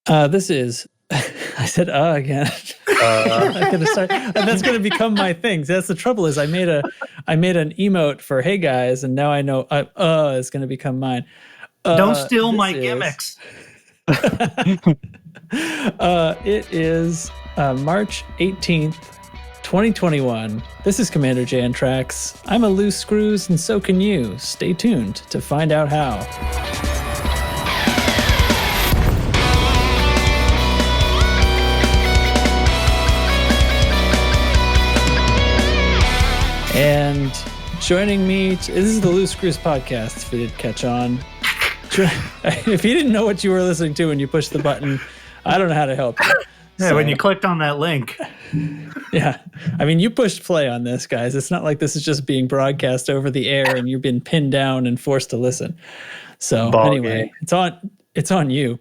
This is, I said again. I'm gonna start, and that's gonna become my thing. That's the trouble is I made an emote for "Hey guys," and now I know is gonna become mine. Don't steal my gimmicks. It is March 18th, 2021. This is Commander J and Trax. I'm a loose screws, and so can you. Stay tuned to find out how. And joining me, this is the Loose Screws podcast, if you didn't catch on. If you didn't know what you were listening to when you pushed the button, I don't know how to help you. Yeah, when you clicked on that link. Yeah. I mean, you pushed play on this, guys. It's not like this is just being broadcast over the air and you've been pinned down and forced to listen. So anyway, it's on you.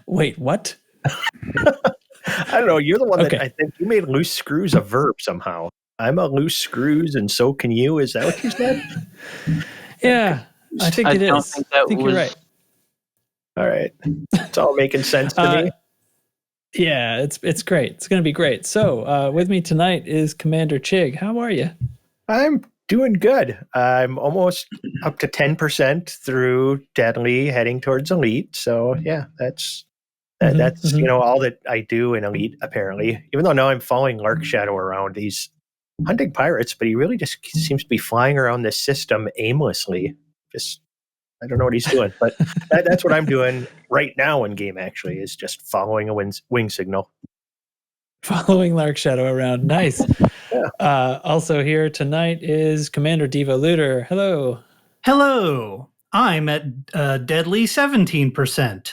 Wait, what? I don't know. You're the one that I think you made loose screws a verb somehow. I'm a loose screws and so can you. Is that what you said? Yeah, I think it is. I think you're right. All right. It's all making sense to me. Yeah, it's great. It's going to be great. So with me tonight is Commander Chig. How are you? I'm doing good. I'm almost up to 10% through Deadly, heading towards Elite. So yeah, that's all that I do in Elite, apparently. Even though now I'm following Lark Shadow around, he's hunting pirates, but he really just seems to be flying around this system aimlessly. I don't know what he's doing, but that's what I'm doing right now in game, actually, is just following a wing signal. Following Lark Shadow around. Nice. Yeah. Also here tonight is Commander Devo Looter. Hello. Hello. I'm at deadly 17%.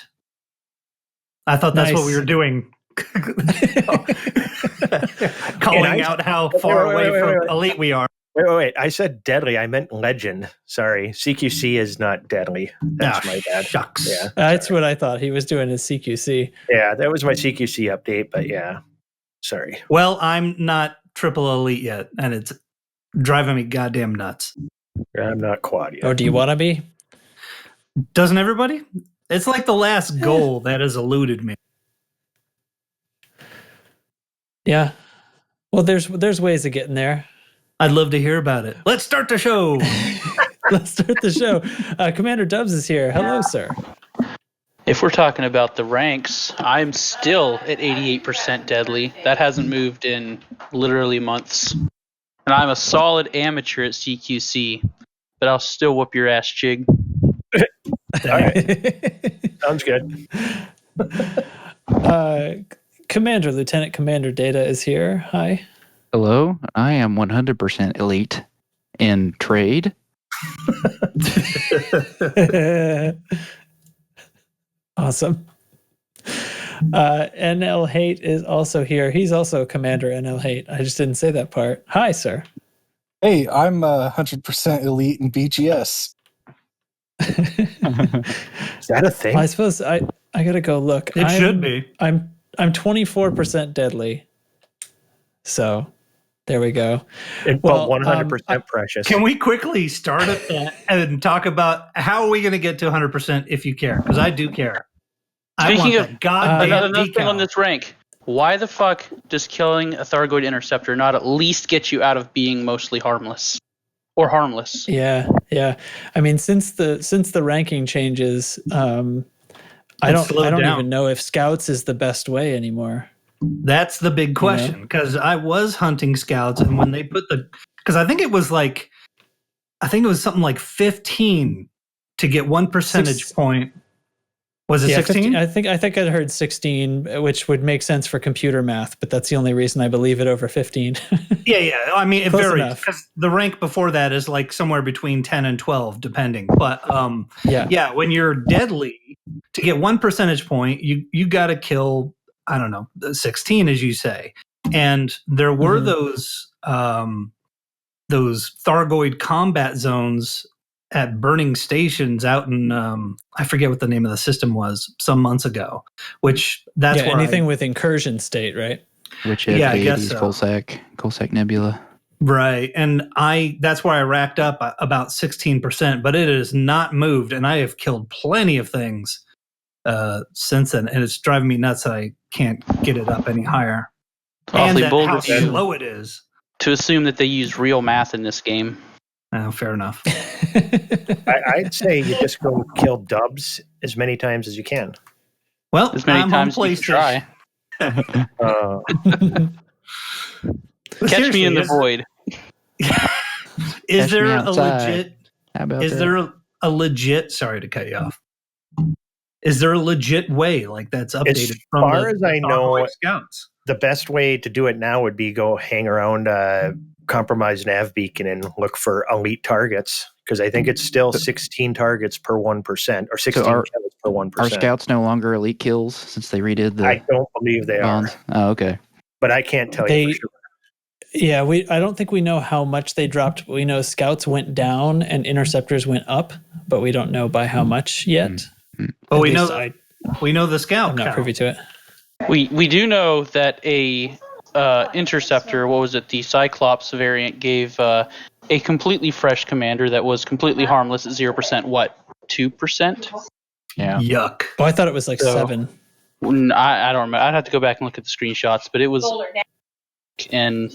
I thought that's what we were doing. Calling out how far away from Elite we are. Wait. I said deadly. I meant legend. Sorry. CQC is not deadly. That's my bad. Shucks. Yeah, that's what I thought. He was doing his CQC. Yeah, that was my CQC update, but yeah. Sorry. Well, I'm not triple elite yet, and it's driving me goddamn nuts. I'm not quad yet. Oh, do you want to be? Doesn't everybody? It's like the last goal that has eluded me. Yeah. Well, there's ways of getting there. I'd love to hear about it. Let's start the show. Let's start the show. Commander Dubs is here. Hello, sir. If we're talking about the ranks, I'm still at 88% deadly. That hasn't moved in literally months. And I'm a solid amateur at CQC, but I'll still whoop your ass, Chig. All right. Sounds good. Lieutenant Commander Data is here. Hi. Hello, I am 100% elite in trade. Awesome. NL Hate is also here. He's also Commander NL Hate. I just didn't say that part. Hi, sir. Hey, I'm 100% elite in BGS. Is that a thing? Well, I suppose I gotta go look. It should be. I'm 24% deadly. So there we go. Well, 100% precious. Can we quickly start it and talk about how are we going to get to 100% if you care? Because I do care. Speaking of goddamn another thing on this rank, why the fuck does killing a Thargoid Interceptor not at least get you out of being mostly harmless? Or harmless? Yeah. I mean, since the ranking changes, I don't even know if Scouts is the best way anymore. That's the big question, because I was hunting Scouts, and when they put because I think it was something like 15 to get 1 percentage point. Was it 16? I think I heard 16, which would make sense for computer math, but that's the only reason I believe it over 15. Yeah. I mean, it Close varies enough. because the rank before that is like somewhere between 10 and 12, depending. But when you're deadly, to get 1 percentage point, you got to kill, I don't know, 16, as you say. And there were those Thargoid combat zones at burning stations out in I forget what the name of the system was some months ago. Which that's where anything with incursion state, right? Which is I guess so. Coalsack Nebula. Right, and that's where I racked up about 16%, but it has not moved, and I have killed plenty of things since then, and it's driving me nuts that I can't get it up any higher. Awfully And bold how of you slow it is. to assume that they use real math in this game. Oh, fair enough. I'd say you just go kill dubs as many times as you can. Well, As many I'm times on as you can PlayStation. try. Catch me in the void. Is Catch there me a outside. legit? How about Is that? there a legit? Sorry to cut you off. Is there a legit way like that's updated As from far the as I know, Boy Scouts? the best way to do it now would be go hang around compromised nav beacon and look for elite targets, because I think it's still 16 targets per 1% or 16 kills per 1%. Are scouts no longer elite kills since they redid the I don't believe they bonds? are. Oh, okay. But I can't tell you for sure. Yeah, I don't think we know how much they dropped. But we know scouts went down and interceptors went up, but we don't know by how much yet. But we know the scout. I'm not privy to it. We do know that a interceptor, what was it, the Cyclops variant, gave a completely fresh commander that was completely harmless at 0%. What, 2%? Yeah. Yuck. Oh, I thought it was like 7. I don't remember. I'd have to go back and look at the screenshots, but it was and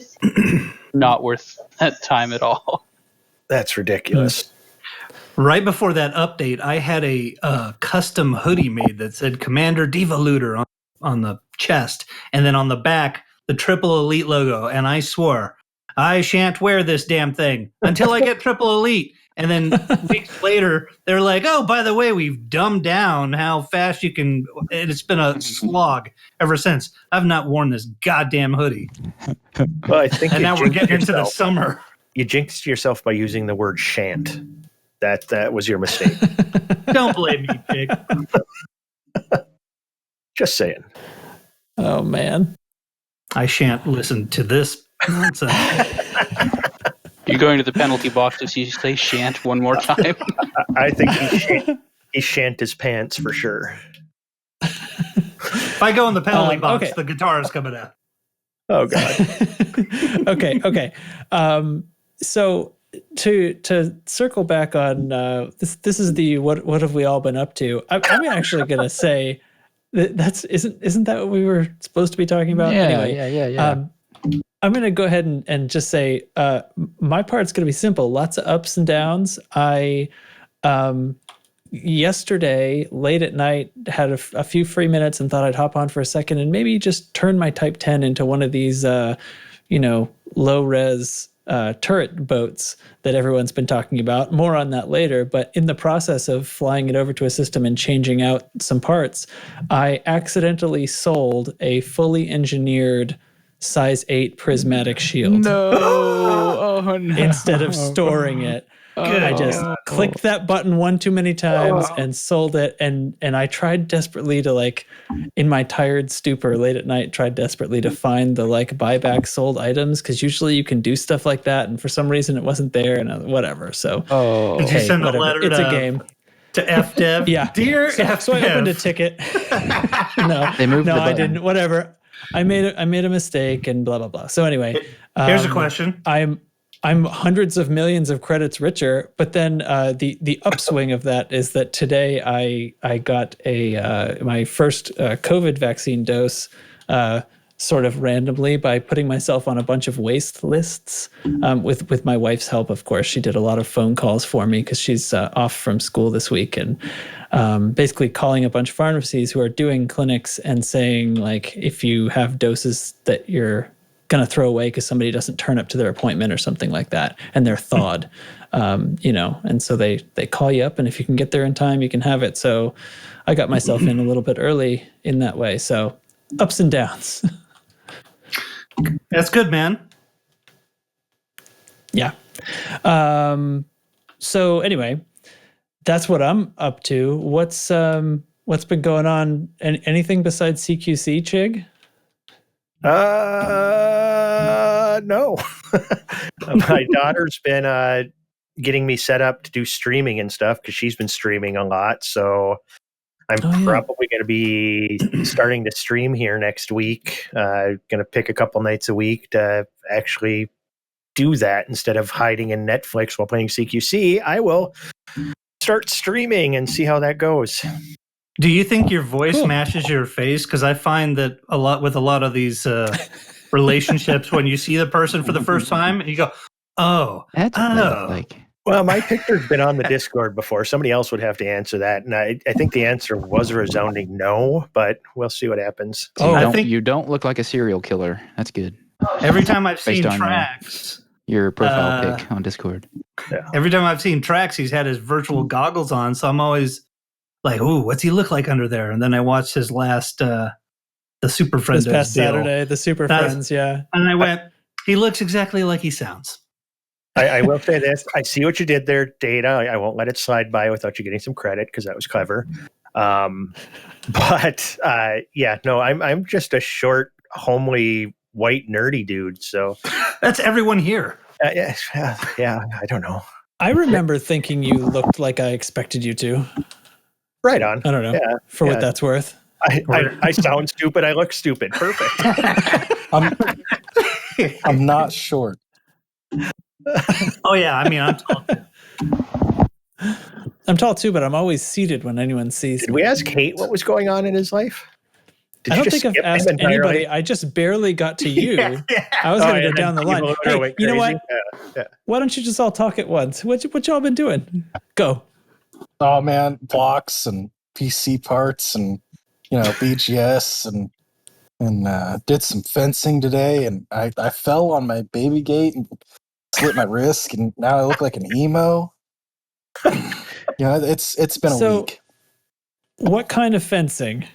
not worth that time at all. That's ridiculous. Right before that update, I had a custom hoodie made that said Commander Devo Looter on the chest, and then on the back, the Triple Elite logo. And I swore, I shan't wear this damn thing until I get Triple Elite. And then weeks later, they're like, oh, by the way, we've dumbed down how fast you can. And it's been a slog ever since. I've not worn this goddamn hoodie. Well, I think and now we're getting into the summer. You jinxed yourself by using the word shan't. That was your mistake. Don't blame me, Jake. Just saying. Oh, man. I shan't listen to this nonsense. You're going to the penalty box if you say shan't one more time. I think he shan't his pants for sure. If I go in the penalty box, okay. the guitar is coming out. Oh, God. Okay. So to circle back on this is the what have we all been up to? I'm actually going to say that isn't that what we were supposed to be talking about? Yeah, anyway, yeah. I'm going to go ahead and just say my part's going to be simple. Lots of ups and downs. I yesterday late at night had a few free minutes and thought I'd hop on for a second and maybe just turn my Type 10 into one of these low res turret boats that everyone's been talking about. More on that later, but in the process of flying it over to a system and changing out some parts, I accidentally sold a fully engineered size 8 prismatic shield. No. Oh, no. Instead of storing it. I just clicked that button one too many times and sold it. And I tried desperately to, in my tired stupor late at night, tried desperately to find the buyback sold items, because usually you can do stuff like that. And for some reason it wasn't there and whatever. So did you send a letter it's a game to FDev? Yeah. Dear FDev. So I opened a ticket. No, They moved the I button. didn't. Whatever. I made a mistake and blah blah blah. So anyway, here's a question. I'm hundreds of millions of credits richer, but then the upswing of that is that today I got my first COVID vaccine dose sort of randomly by putting myself on a bunch of waste lists with my wife's help. Of course, she did a lot of phone calls for me because she's off from school this week, and basically calling a bunch of pharmacies who are doing clinics and saying, if you have doses that you're going to throw away because somebody doesn't turn up to their appointment or something like that, and they're thawed, and so they call you up, and if you can get there in time, you can have it. So I got myself in a little bit early in that way. So ups and downs. That's good, man. Yeah. So anyway, that's what I'm up to. What's been going on? Anything besides CQC, Chig? No. My daughter's been getting me set up to do streaming and stuff because she's been streaming a lot. So I'm probably going to be starting to stream here next week. Going to pick a couple nights a week to actually do that instead of hiding in Netflix while playing CQC. I will start streaming and see how that goes. Do you think your voice matches your face? Because I find that a lot of these relationships, when you see the person for the first time, you go, "Oh, That's what they look like." Well, my picture's been on the Discord before. Somebody else would have to answer that, and I think the answer was a resounding no. But we'll see what happens. So you don't look like a serial killer. That's good. Every time I've seen tracks, your profile pic on Discord. Yeah. Every time I've seen tracks, he's had his virtual goggles on, so I'm always like, "Ooh, what's he look like under there?" And then I watched his last, the Super Friends this past Saturday, the Super Friends, yeah. And I went, he looks exactly like he sounds. I will say this: I see what you did there, Data. I won't let it slide by without you getting some credit because that was clever. I'm just a short, homely, white, nerdy dude. So that's everyone here. Yeah, I don't know. I remember thinking you looked like I expected you to. Right on. I don't know. Yeah, for what that's worth. I sound stupid. I look stupid. Perfect. I'm not short. Oh yeah, I mean I'm tall. I'm tall too, but I'm always seated when anyone sees me. Did we ask Kate what was going on in his life? I don't think I've asked anybody. I just barely got to you. I was going to go down the line. Hey, you know what? Yeah. Why don't you just all talk at once? What y'all been doing? Go. Oh man, blocks and PC parts and BGS and did some fencing today, and I fell on my baby gate and slit my wrist, and now I look like an emo. It's been a week. What kind of fencing?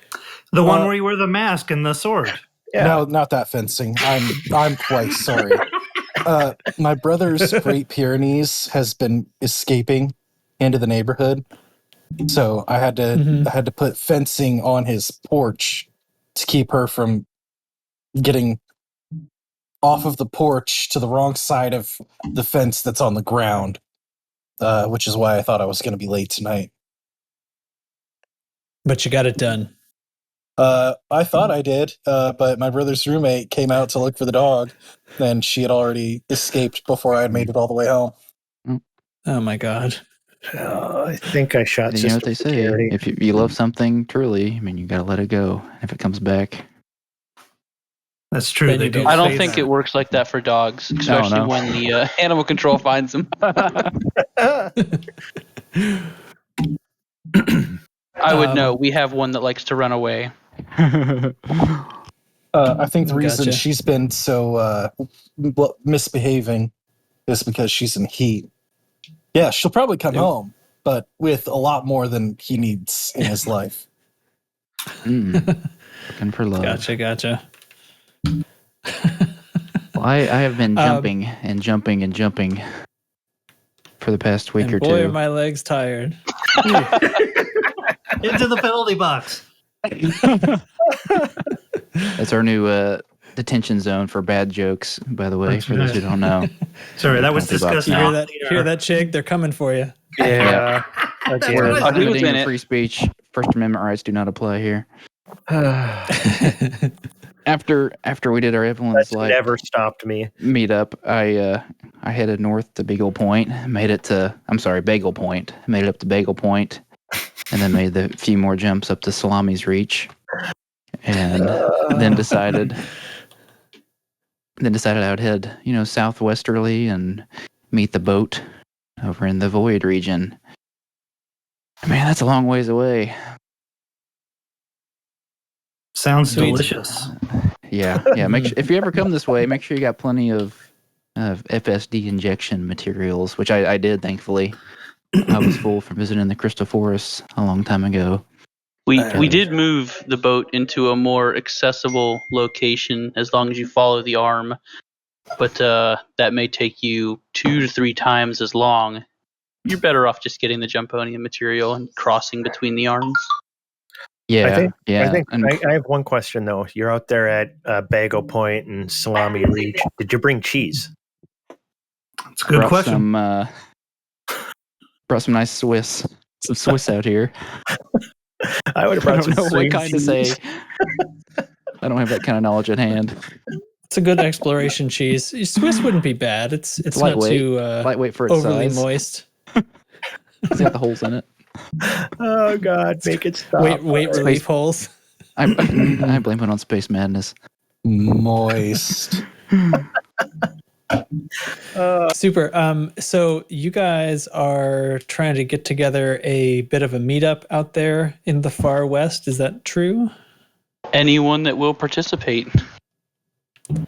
The one where you wear the mask and the sword. Yeah. No, not that fencing. I'm quite sorry. My brother's Great Pyrenees has been escaping into the neighborhood, so I had to put fencing on his porch to keep her from getting off of the porch to the wrong side of the fence that's on the ground, which is why I thought I was going to be late tonight. But you got it done. I thought I did, but my brother's roommate came out to look for the dog, and she had already escaped before I had made it all the way home. Oh my God. I think I shot. You know what they say? If you love something truly, I mean, you got to let it go. If it comes back. That's true. I don't think it works like that for dogs, especially when the animal control finds them. I would know. We have one that likes to run away. I think the reason she's been so misbehaving is because she's in heat. Yeah, she'll probably come home, but with a lot more than he needs in his life. Looking for love. Gotcha. Well, I have been jumping and jumping for the past week or two. Boy, are my legs tired. Into the penalty box. That's our new detention zone for bad jokes, by the way, for those who don't know. Sorry, that was disgusting. Hear that, Chig? They're coming for you. Yeah. That's limiting free speech. First Amendment rights do not apply here. After we did our Evelyn's Life never stopped me meetup, I headed north to Bagel Point, Bagel Point, made it up to Bagel Point, and then made the few more jumps up to Salami's Reach, and then decided I would head southwesterly and meet the boat over in the Void region. Man, that's a long ways away. Sounds delicious. Yeah. If you ever come this way, make sure you got plenty of FSD injection materials, which I did, thankfully. I was full from visiting the Crystal Forest a long time ago. We did move the boat into a more accessible location as long as you follow the arm, but that may take you 2 to 3 times as long. You're better off just getting the Jumponium material and crossing between the arms. Yeah, I have one question though. You're out there at Bagel Point and Salami Reach. Did you bring cheese? That's a good question. Brought some nice Swiss out here. I would have brought some. I don't know what kind to say. I don't have that kind of knowledge at hand. It's a good exploration cheese. Swiss wouldn't be bad. It's not too lightweight for its overly size. moist. It's got the holes in it. Oh God, make it stop. Weight relief holes. I blame it on Space Madness. Moist. Super. So you guys are trying to get together a bit of a meetup out there in the far west. Is that true? Anyone that will participate.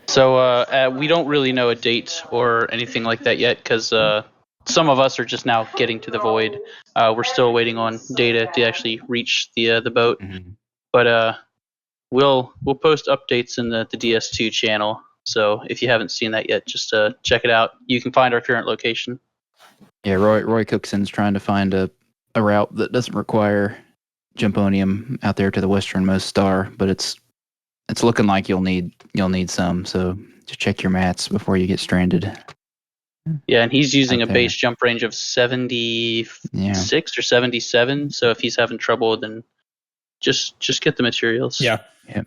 So we don't really know a date or anything like that yet because some of us are just now getting to the void. We're still waiting on data to actually reach the boat. Mm-hmm. But we'll post updates in the DS2 channel. So if you haven't seen that yet, just check it out. You can find our current location. Yeah, Roy Cookson's trying to find a route that doesn't require Jumponium out there to the westernmost star, but it's looking like you'll need some. So just check your mats before you get stranded. Yeah, and he's using Out a base jump range of 76 or 77. So if he's having trouble, then just get the materials. Yeah. Yep.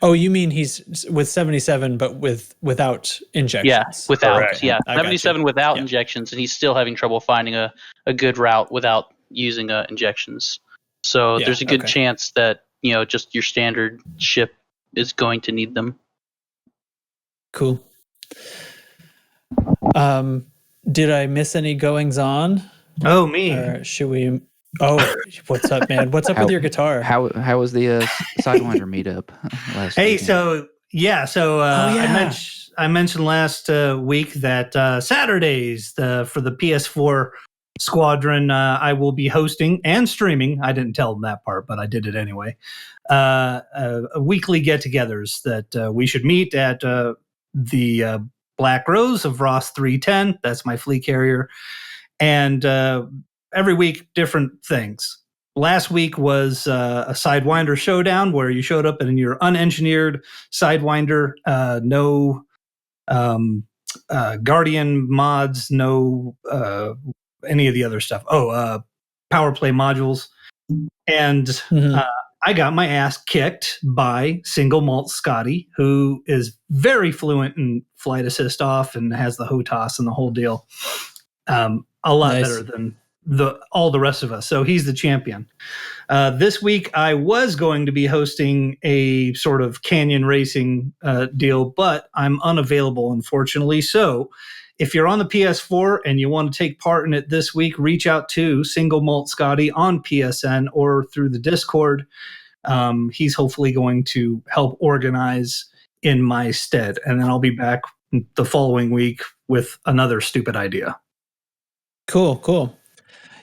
Oh, you mean he's with 77, but without injections? Yeah, without. Correct. Yeah, I got 77 you. without Yeah. injections, and he's still having trouble finding a good route without using injections. So Yeah, there's a good okay. chance that just your standard ship is going to need them. Cool. Did I miss any goings on? Oh, me. Or should we? Oh, what's up, man? What's up with your guitar? How was the Sidewinder meetup last Hey, weekend? so yeah. I mentioned last week that Saturdays for the PS4 Squadron I will be hosting and streaming. I didn't tell them that part, but I did it anyway. Weekly get-togethers that we should meet at the Black Rose of Ross 310. That's my flea carrier, and every week different things. Last week was a Sidewinder showdown where you showed up in your unengineered Sidewinder, no Guardian mods, no any of the other stuff. Power play modules. And I got my ass kicked by Single Malt Scotty, who is very fluent in flight assist off and has the HOTAS and the whole deal. A lot better than all the rest of us. So he's the champion. This week I was going to be hosting a sort of canyon racing deal, but I'm unavailable, unfortunately. So if you're on the PS4 and you want to take part in it this week, reach out to Single Malt Scotty on PSN or through the Discord. He's hopefully going to help organize in my stead. And then I'll be back the following week with another stupid idea. Cool.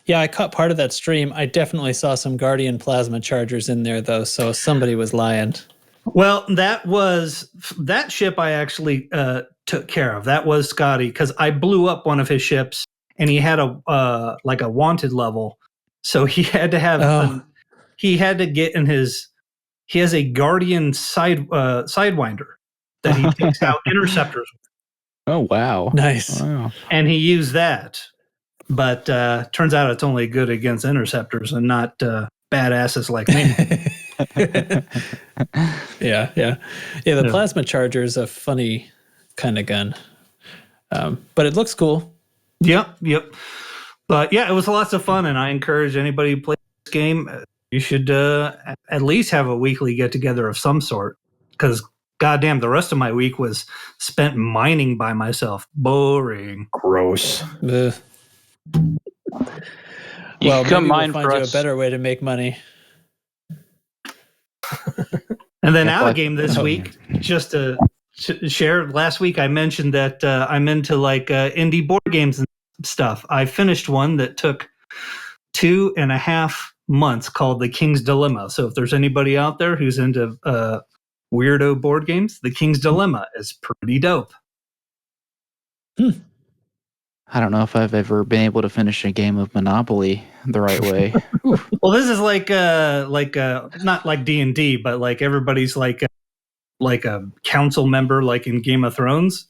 Yeah, I caught part of that stream. I definitely saw some Guardian plasma chargers in there, though, so somebody was lying. Well, that ship I actually took care of. That was Scotty, because I blew up one of his ships, and he had a wanted level, so he had to have he had to get in his. He has a Guardian sidewinder that he takes out interceptors with. Oh wow! Nice. Wow. And he used that, but turns out it's only good against interceptors and not badasses like me. Yeah. The plasma charger is a funny kind of gun, but it looks cool. Yep. But yeah, it was lots of fun, and I encourage anybody who plays this game. You should at least have a weekly get together of some sort, because goddamn, the rest of my week was spent mining by myself. Boring. Gross. Well, come maybe mine we'll for find you us. a better way to make money. And then out of game this week, just to share. Last week I mentioned that I'm into like indie board games and stuff. I finished one that took 2.5 months called The King's Dilemma. So if there's anybody out there who's into weirdo board games, The King's Dilemma is pretty dope. I don't know if I've ever been able to finish a game of Monopoly the right way. Well, this is like not like D&D, but like everybody's like a council member, like in Game of Thrones,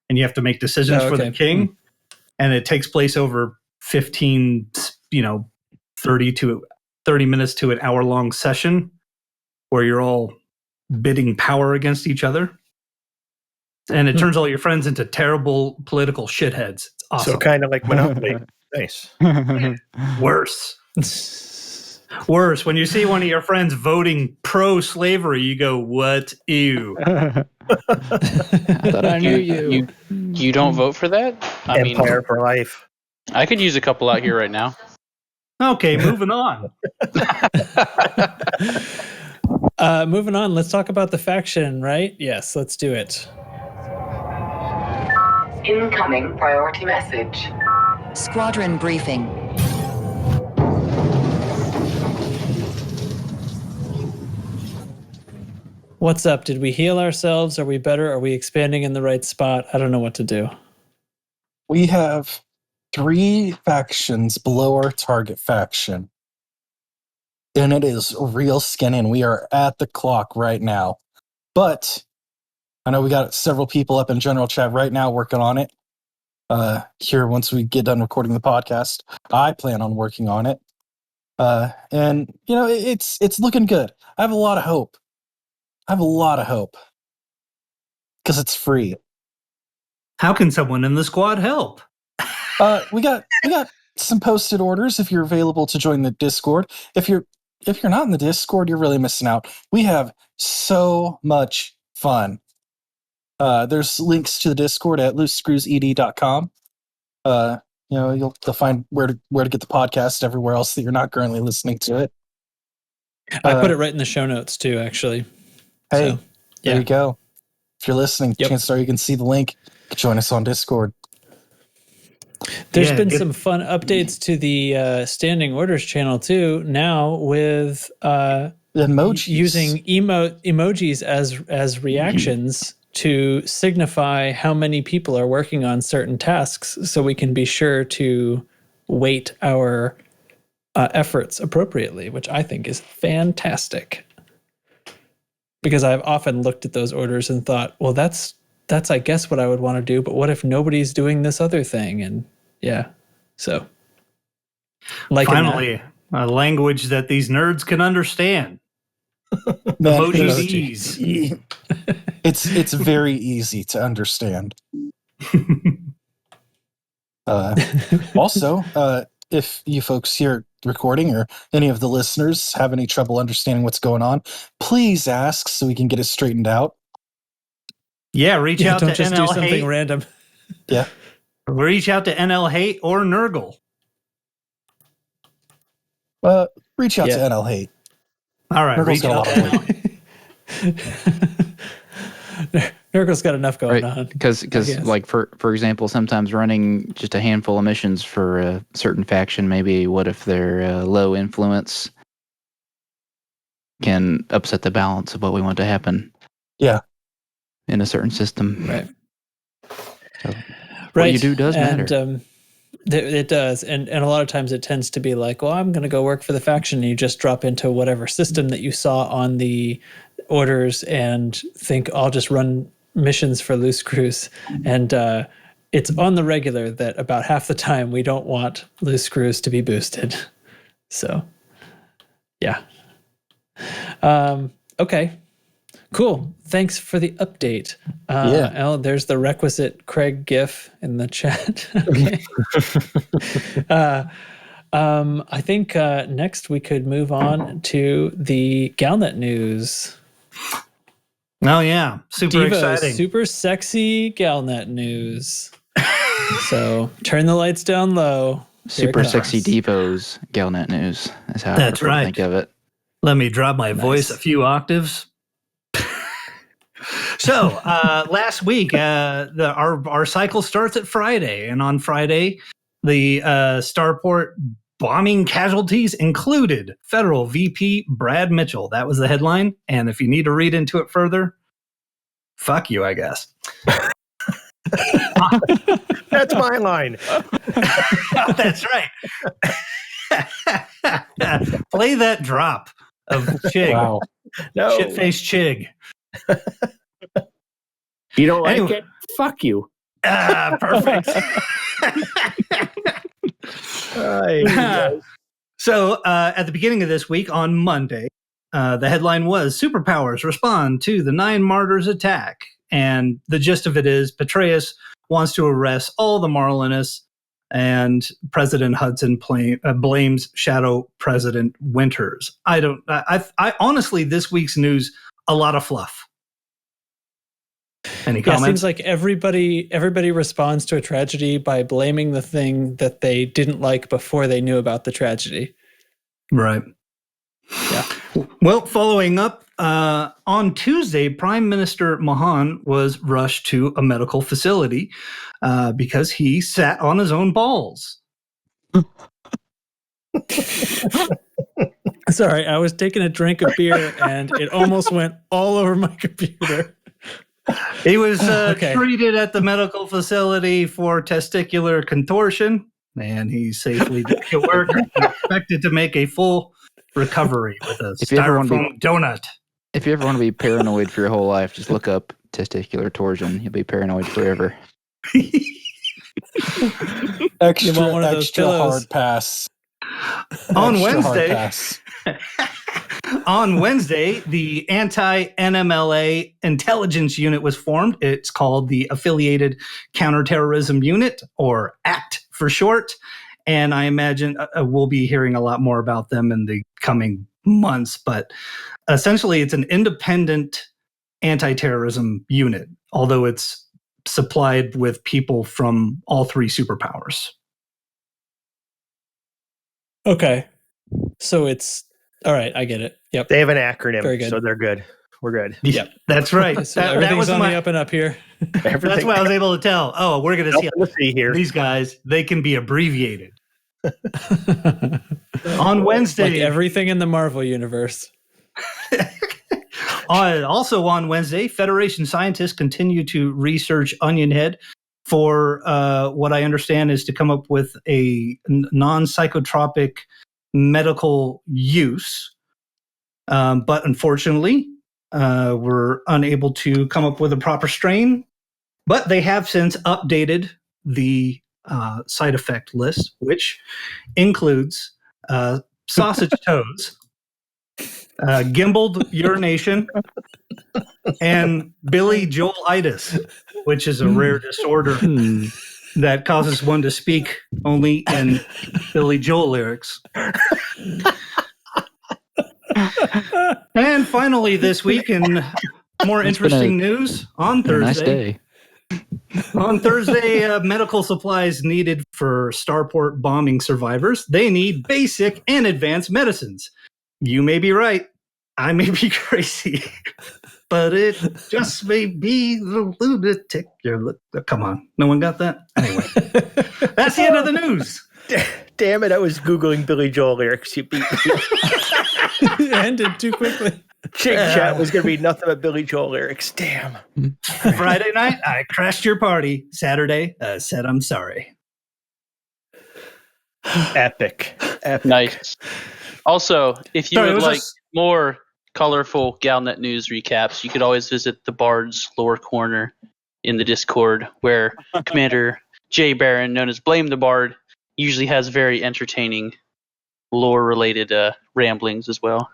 and you have to make decisions for the king, and it takes place over 15, 30 minutes to an hour long session where you're all bidding power against each other. And it turns all your friends into terrible political shitheads. It's awesome. So kind of like Monopoly. Nice. Worse. Worse. When you see one of your friends voting pro-slavery, you go, "What? Ew." I thought I knew you. You don't vote for that? I Empire for life. I could use a couple out here right now. Okay, moving on. Moving on, let's talk about the faction, right? Yes, let's do it. Incoming priority message. Squadron briefing. What's up? Did we heal ourselves? Are we better? Are we expanding in the right spot? I don't know what to do. We have 3 factions below our target faction. And it is real skinny, and we are at the clock right now. But I know we got several people up in general chat right now working on it. Here, once we get done recording the podcast, I plan on working on it. And, you know, it's looking good. I have a lot of hope. Because it's free. How can someone in the squad help? We got some posted orders if you're available to join the Discord. If you're not in the Discord, you're really missing out. We have so much fun. There's links to the Discord at loosescrewsed.com. You know, you'll find where to get the podcast everywhere else that you're not currently listening to it. I put it right in the show notes too, actually. Hey, so, there you go. If you're listening, chances are you can see the link. Join us on Discord. There's been some fun updates to the standing orders channel too. Now with emojis. Using emojis as reactions to signify how many people are working on certain tasks, so we can be sure to weight our efforts appropriately, which I think is fantastic. Because I've often looked at those orders and thought, well, that's I guess what I would want to do, but what if nobody's doing this other thing? And yeah, so finally, a language that these nerds can understand. Emojis. It's very easy to understand. Also, if you folks here recording or any of the listeners have any trouble understanding what's going on, please ask so we can get it straightened out. Yeah, reach out to don't just NL do something Hate. random. Yeah. Reach out to NL Hate or Nurgle. Reach out to NL Hate. All right, Nurgle's got a lot of weight. Nurgle's got enough going on. Because like for example, sometimes running just a handful of missions for a certain faction, maybe what if they're low influence, can upset the balance of what we want to happen. Yeah. In a certain system. Right. So what you do does matter. It does. And a lot of times it tends to be like, well, I'm going to go work for the faction. And you just drop into whatever system that you saw on the orders and think, I'll just run missions for Loose Screws. And it's on the regular that about half the time we don't want Loose Screws to be boosted. So, yeah. Okay. Cool. Thanks for the update. Al, there's the requisite Craig GIF in the chat. Okay. I think next we could move on to the Galnet news. Oh, yeah. Super Devo, exciting. Super sexy Galnet news. So turn the lights down low. Super sexy Devo's Galnet news. That's how That's I think of it. Let me drop my voice a few octaves. So last week, our cycle starts at Friday, and on Friday, the Starport bombing casualties included Federal VP Brad Mitchell. That was the headline, and if you need to read into it further, fuck you, I guess. That's my line. That's right. Play that drop of Chig. Wow. No. Shit-faced Chig. You don't like it? Fuck you. Perfect. So at the beginning of this week, on Monday, the headline was Superpowers respond to the 9 Martyrs attack. And the gist of it is Patreus wants to arrest all the Marlinists and President Hudson blames Shadow President Winters. I honestly, this week's news, a lot of fluff. Any comments? It seems like everybody responds to a tragedy by blaming the thing that they didn't like before they knew about the tragedy. Right. Yeah. Well, following up, on Tuesday, Prime Minister Mahon was rushed to a medical facility because he sat on his own balls. Sorry, I was taking a drink of beer and it almost went all over my computer. He was treated at the medical facility for testicular contortion, and he safely back at work and expected to make a full recovery with a styrofoam donut. If you ever want to be paranoid for your whole life, just look up testicular torsion. You'll be paranoid forever. extra hard pass. On Wednesday, the Anti-NMLA intelligence unit was formed. It's called the Affiliated Counterterrorism Unit, or ACT for short. And I imagine we'll be hearing a lot more about them in the coming months. But essentially, it's an independent anti-terrorism unit, although it's supplied with people from all three superpowers. Okay. So it's all right. I get it. Yep. They have an acronym, Very good. so they're good. We're good. Yep. That's right. So everything's was on the up and up here. That's what I was able to tell. Oh, we're going to see here. These guys, they can be abbreviated. On Wednesday. Like everything in the Marvel universe. Also on Wednesday, Federation scientists continue to research Onion Head for what I understand is to come up with a non-psychotropic medical use. But unfortunately, we're unable to come up with a proper strain. But they have since updated the side effect list, which includes sausage toes, gimbaled urination, and Billy Joel-itis, which is a rare disorder that causes one to speak only in Billy Joel lyrics. And finally this week, in more interesting news, on Thursday. Nice day. On Thursday, medical supplies needed for Starport bombing survivors. They need basic and advanced medicines. You may be right. I may be crazy. But it just may be the lunatic. Come on. No one got that? Anyway. That's the end of the news. Damn it. I was Googling Billy Joel lyrics. You beat me. It ended too quickly. Chig Chat was going to be nothing but Billy Joel lyrics. Damn. Friday night, I crashed your party. Saturday, said I'm sorry. Epic. Nice. Also, if you would like more colorful Galnet news recaps, you could always visit the Bard's Lore Corner in the Discord, where Commander Jay Barron, known as Blame the Bard, usually has very entertaining lore-related ramblings as well.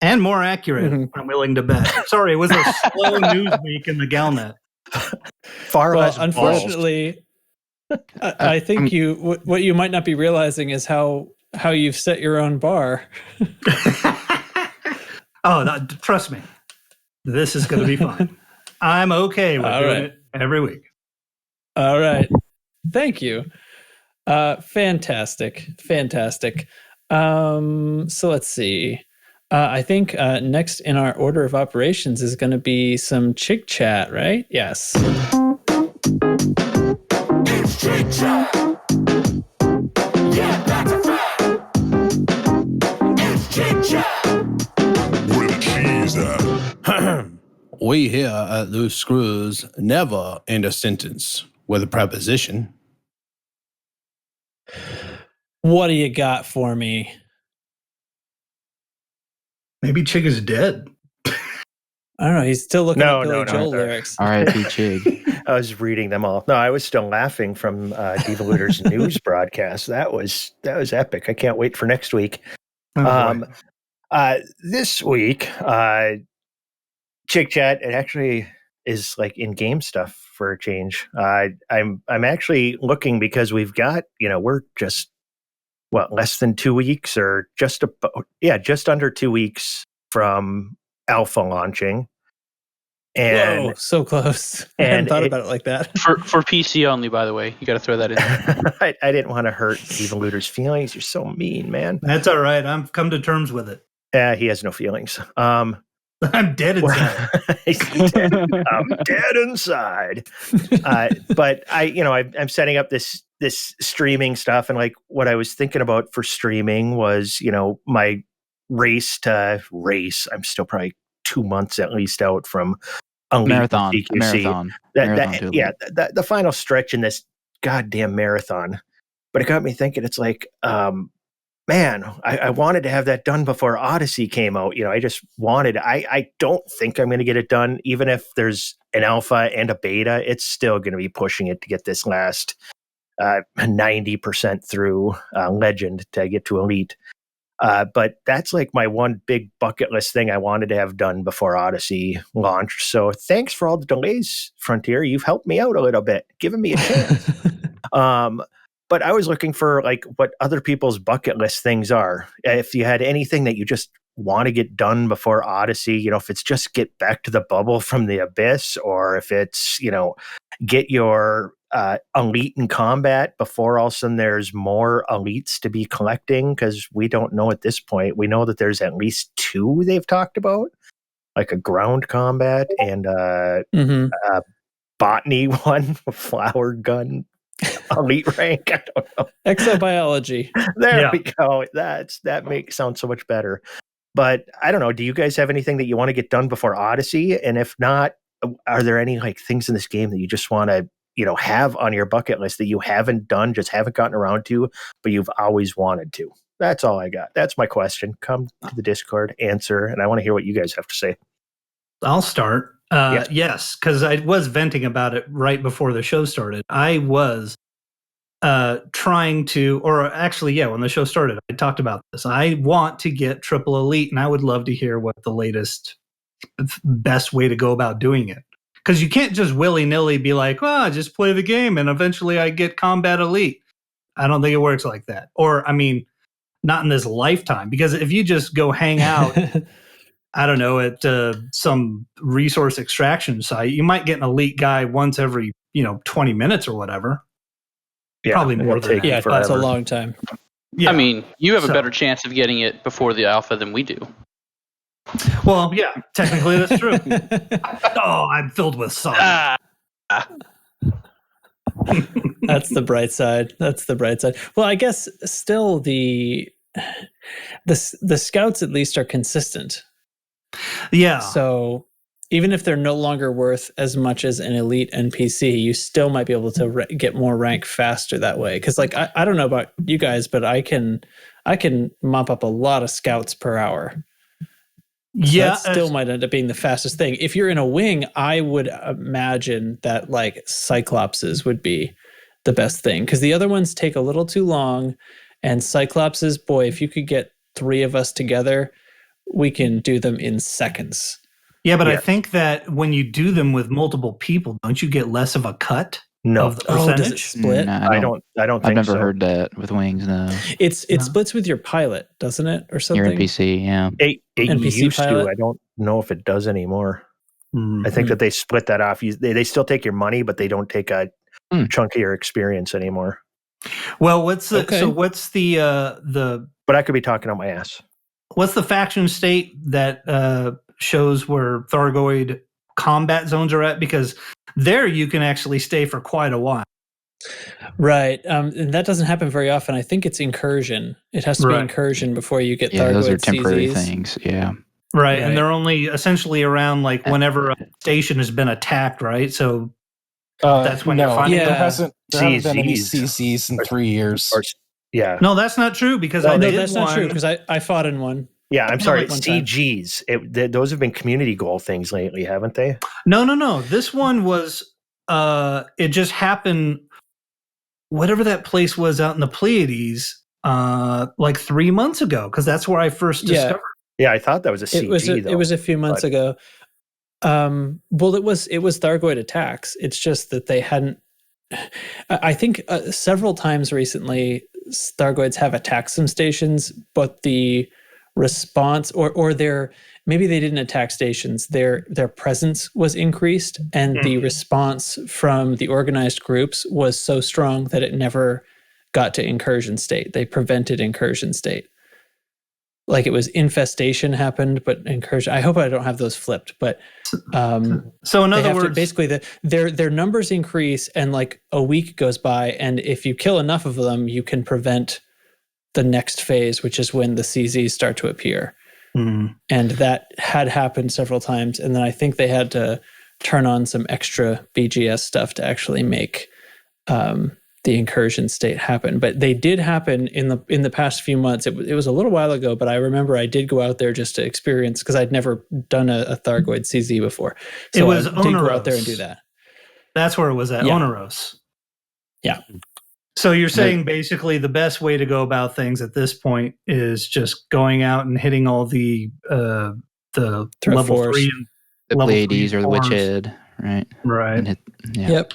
And more accurate, I'm willing to bet. Sorry, it was a slow news week in the Galnet. Far less unfortunately, I think what you might not be realizing is how you've set your own bar. Trust me. This is going to be fun. I'm okay with doing it every week. All right. Thank you. Fantastic. So let's see. I think next in our order of operations is going to be some Chig Chat, right? Yes. It's Chig Chat. Yeah, that's a fact. It's Chig Chat. Where the cheese at? We here at Loose Screws never end a sentence with a preposition. What do you got for me? Maybe Chig is dead. I don't know. He's still looking at Billy Joel lyrics. R.I.P. Chig. I was reading them all. No, I was still laughing from Devoluter's news broadcast. That was epic. I can't wait for next week. This week, Chig Chat, it actually is like in-game stuff for a change. I'm actually looking because we've got, we're just less than 2 weeks or just under 2 weeks from alpha launching. And whoa, so close. I hadn't thought about it like that. For PC only, by the way. You got to throw that in there. I didn't want to hurt Even Looter's feelings. You're so mean, man. That's all right. I've come to terms with it. He has no feelings. I'm dead inside. I'm dead inside. But I'm setting up this streaming stuff, and like what I was thinking about for streaming was, my race. I'm still probably 2 months at least out from marathon. The final stretch in this goddamn marathon. But it got me thinking. It's like, man, I wanted to have that done before Odyssey came out. I just wanted. I don't think I'm going to get it done, even if there's an alpha and a beta. It's still going to be pushing it to get this last 90% through Legend to get to Elite. But that's like my one big bucket list thing I wanted to have done before Odyssey launched. So thanks for all the delays, Frontier. You've helped me out a little bit, giving me a chance. But I was looking for like what other people's bucket list things are. If you had anything that you just want to get done before Odyssey, if it's just get back to the bubble from the abyss, or if it's, get your elite in combat before all of a sudden there's more elites to be collecting, because we don't know at this point. We know that there's at least 2 they've talked about, like a ground combat and a botany one, flower gun. Elite rank. I don't know. Exobiology. There we go. That sound so much better. But I don't know. Do you guys have anything that you want to get done before Odyssey? And if not, are there any like things in this game that you just want to, have on your bucket list that you haven't done, just haven't gotten around to, but you've always wanted to? That's all I got. That's my question. Come to the Discord, answer, and I want to hear what you guys have to say. I'll start. Yes, because I was venting about it right before the show started. I was trying to, or actually, when the show started, I talked about this. I want to get Triple Elite, and I would love to hear what the latest, best way to go about doing it. Because you can't just willy-nilly be like, just play the game, and eventually I get Combat Elite. I don't think it works like that. Or, I mean, not in this lifetime. Because if you just go hang out... I don't know, at some resource extraction site, you might get an elite guy once every, 20 minutes or whatever. Yeah, probably more than that. Yeah, that's a long time. Yeah. I mean, you have a better chance of getting it before the alpha than we do. Well, yeah, technically that's true. I'm filled with sun. That's the bright side. Well, I guess still the scouts at least are consistent. Yeah. So even if they're no longer worth as much as an elite NPC, you still might be able to get more rank faster that way. Because like I don't know about you guys, but I can mop up a lot of scouts per hour. So that still might end up being the fastest thing. If you're in a wing, I would imagine that like Cyclopses would be the best thing, because the other ones take a little too long. And Cyclopses, boy, if you could get 3 of us together, we can do them in seconds. Yeah, but I think that when you do them with multiple people, don't you get less of a cut? No. Of the percentage? Does it split? No, I don't think I've never so. heard that with wings, no. It splits with your pilot, doesn't it? Or something? Your NPC, yeah. It NPC used pilot? to. I don't know if it does anymore. I think that they split that off. They still take your money, but they don't take a chunk of your experience anymore. Well, what's the But I could be talking on my ass. What's the faction state that shows where Thargoid combat zones are at? Because there you can actually stay for quite a while. Right. And that doesn't happen very often. I think it's incursion. It has to be incursion before you get Thargoid those are temporary CZs. things, yeah. Right, and they're only essentially around like whenever a station has been attacked, right? So that's when you're finding there haven't been any CZs. CZs in 3 years. Yeah. No, that's not true, because that's not true, because I fought in one. Yeah, I'm sorry. Like CGs. Those have been community goal things lately, haven't they? No. This one was, it just happened, whatever that place was out in the Pleiades, like 3 months ago, because that's where I first discovered. Yeah, I thought that was a CG, It was a few months ago. Well, it was Thargoid attacks. It's just that they hadn't. I think several times recently, Thargoids have attacked some stations, but the response or their maybe they didn't attack stations. Their presence was increased, and the response from the organized groups was so strong that it never got to incursion state. They prevented incursion state. Like it was infestation happened, but incursion. I hope I don't have those flipped. But so in other words, basically their numbers increase, and like a week goes by, and if you kill enough of them, you can prevent the next phase, which is when the CZs start to appear. And that had happened several times, and then I think they had to turn on some extra BGS stuff to actually make the incursion state happen. But they did happen in the past few months. It was a little while ago, but I remember I did go out there just to experience, because I'd never done a Thargoid CZ before. So it was I did go out there and do that. That's where it was at, Oneros. Yeah. So you're saying basically the best way to go about things at this point is just going out and hitting all the level 3 and the level Pleiades or the forms. Witch Head, right? Right. Yep.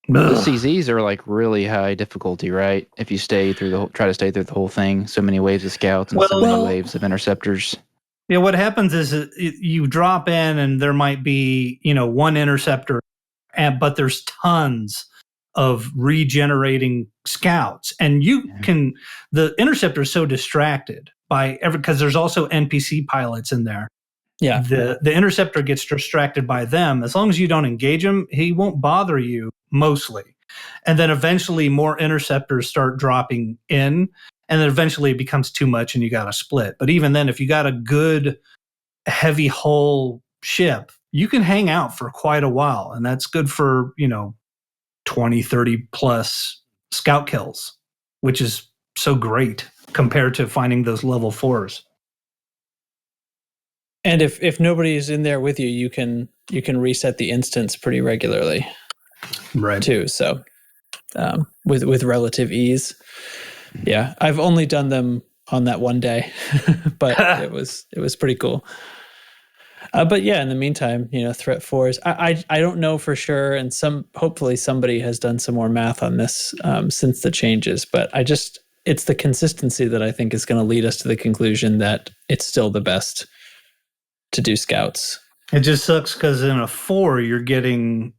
The CZs are like really high difficulty, right? If you try to stay through the whole thing, so many waves of scouts and so many waves of interceptors. Yeah, what happens is you drop in and there might be, one interceptor, but there's tons of regenerating scouts, and the interceptor is so distracted because there's also NPC pilots in there. Yeah. The interceptor gets distracted by them. As long as you don't engage him, he won't bother you mostly. And then eventually more interceptors start dropping in, and then eventually it becomes too much and you got to split. But even then, if you got a good heavy hull ship, you can hang out for quite a while, and that's good for, 20, 30 plus scout kills, which is so great compared to finding those level 4s. And if nobody's in there with you, you can reset the instance pretty regularly, right? Too. So with relative ease. Yeah, I've only done them on that one day, but it was pretty cool. But yeah, in the meantime, threat 4s. I don't know for sure, and hopefully somebody has done some more math on this since the changes. But it's the consistency that I think is going to lead us to the conclusion that it's still the best to do scouts. It just sucks because in a 4 you're getting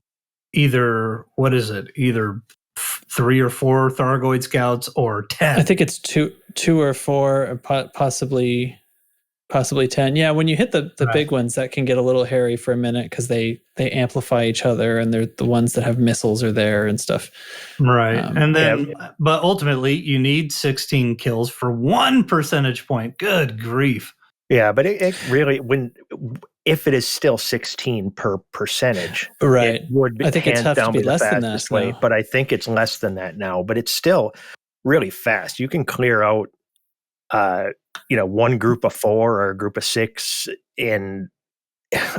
either 3 or 4 Thargoid scouts or 10. I think it's two or 4, possibly 10. Yeah, when you hit the big ones, that can get a little hairy for a minute because they amplify each other, and they're the ones that have missiles are there and stuff. Right. And then, but ultimately, you need 16 kills for 1 percentage point. Good grief. Yeah, but it really, if it is still 16 per percentage, right? It would be, I think it's tough to be less than that way, but I think it's less than that now. But it's still really fast. You can clear out, one group of 4 or a group of 6 in,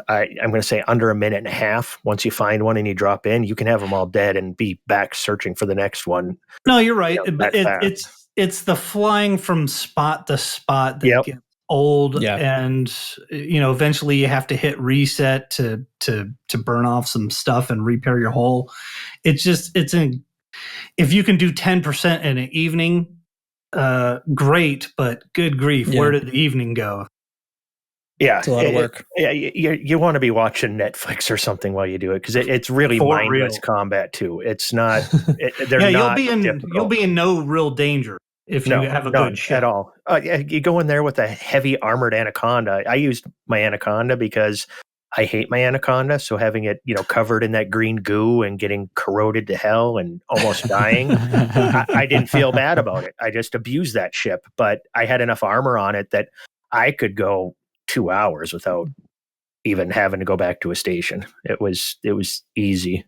I'm going to say under a minute and a half. Once you find one and you drop in, you can have them all dead and be back searching for the next one. No, you're right. But it's the flying from spot to spot that gets old, and eventually you have to hit reset to burn off some stuff and repair your hull. If you can do 10% in an evening, great, but good grief, where did the evening go? Yeah, it's a lot of work. You want to be watching Netflix or something while you do it, because it's really mindless combat too. It's not. You'll be in no real danger if you have a good ship at all. You go in there with a heavy armored Anaconda. I used my Anaconda because I hate my Anaconda, so having it covered in that green goo and getting corroded to hell and almost dying, I didn't feel bad about it. I just abused that ship, but I had enough armor on it that I could go 2 hours without even having to go back to a station. It was easy,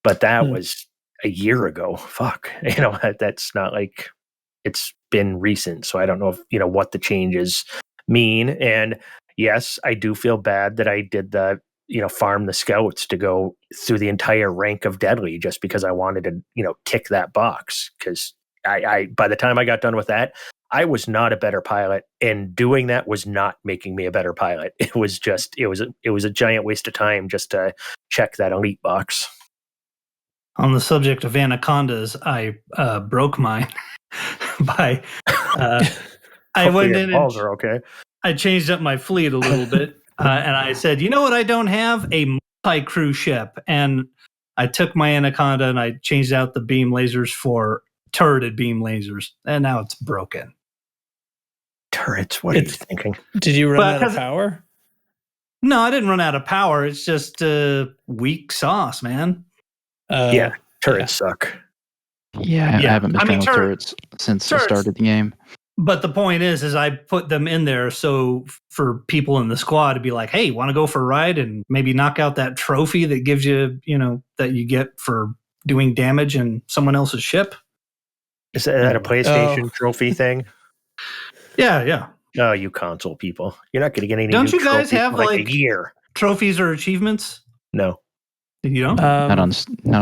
but that was a year ago. Fuck, that's not like it's been recent, so I don't know if what the changes mean. And yes, I do feel bad that I did the farm the scouts to go through the entire rank of deadly just because I wanted to tick that box, because I by the time I got done with that, I was not a better pilot, and doing that was not making me a better pilot. It was a giant waste of time just to check that elite box. On the subject of anacondas, I broke mine by I went in and okay. I changed up my fleet a little bit, and I said, you know what, I don't have a multi-crew ship, and I took my anaconda and I changed out the beam lasers for turreted beam lasers, and now it's broken. Turrets? What are you thinking? Did you run out of power? No, I didn't run out of power. It's just weak sauce, man. Yeah, turrets suck. Yeah, I haven't been playing with turrets since I started the game. But the point is I put them in there so for people in the squad to be like, hey, want to go for a ride and maybe knock out that trophy that gives you, that you get for doing damage in someone else's ship? Is that a PlayStation trophy thing? Yeah. Oh, you console people. You're not going to get any Don't new you guys have like a year. Trophies or achievements? No. You don't? Not on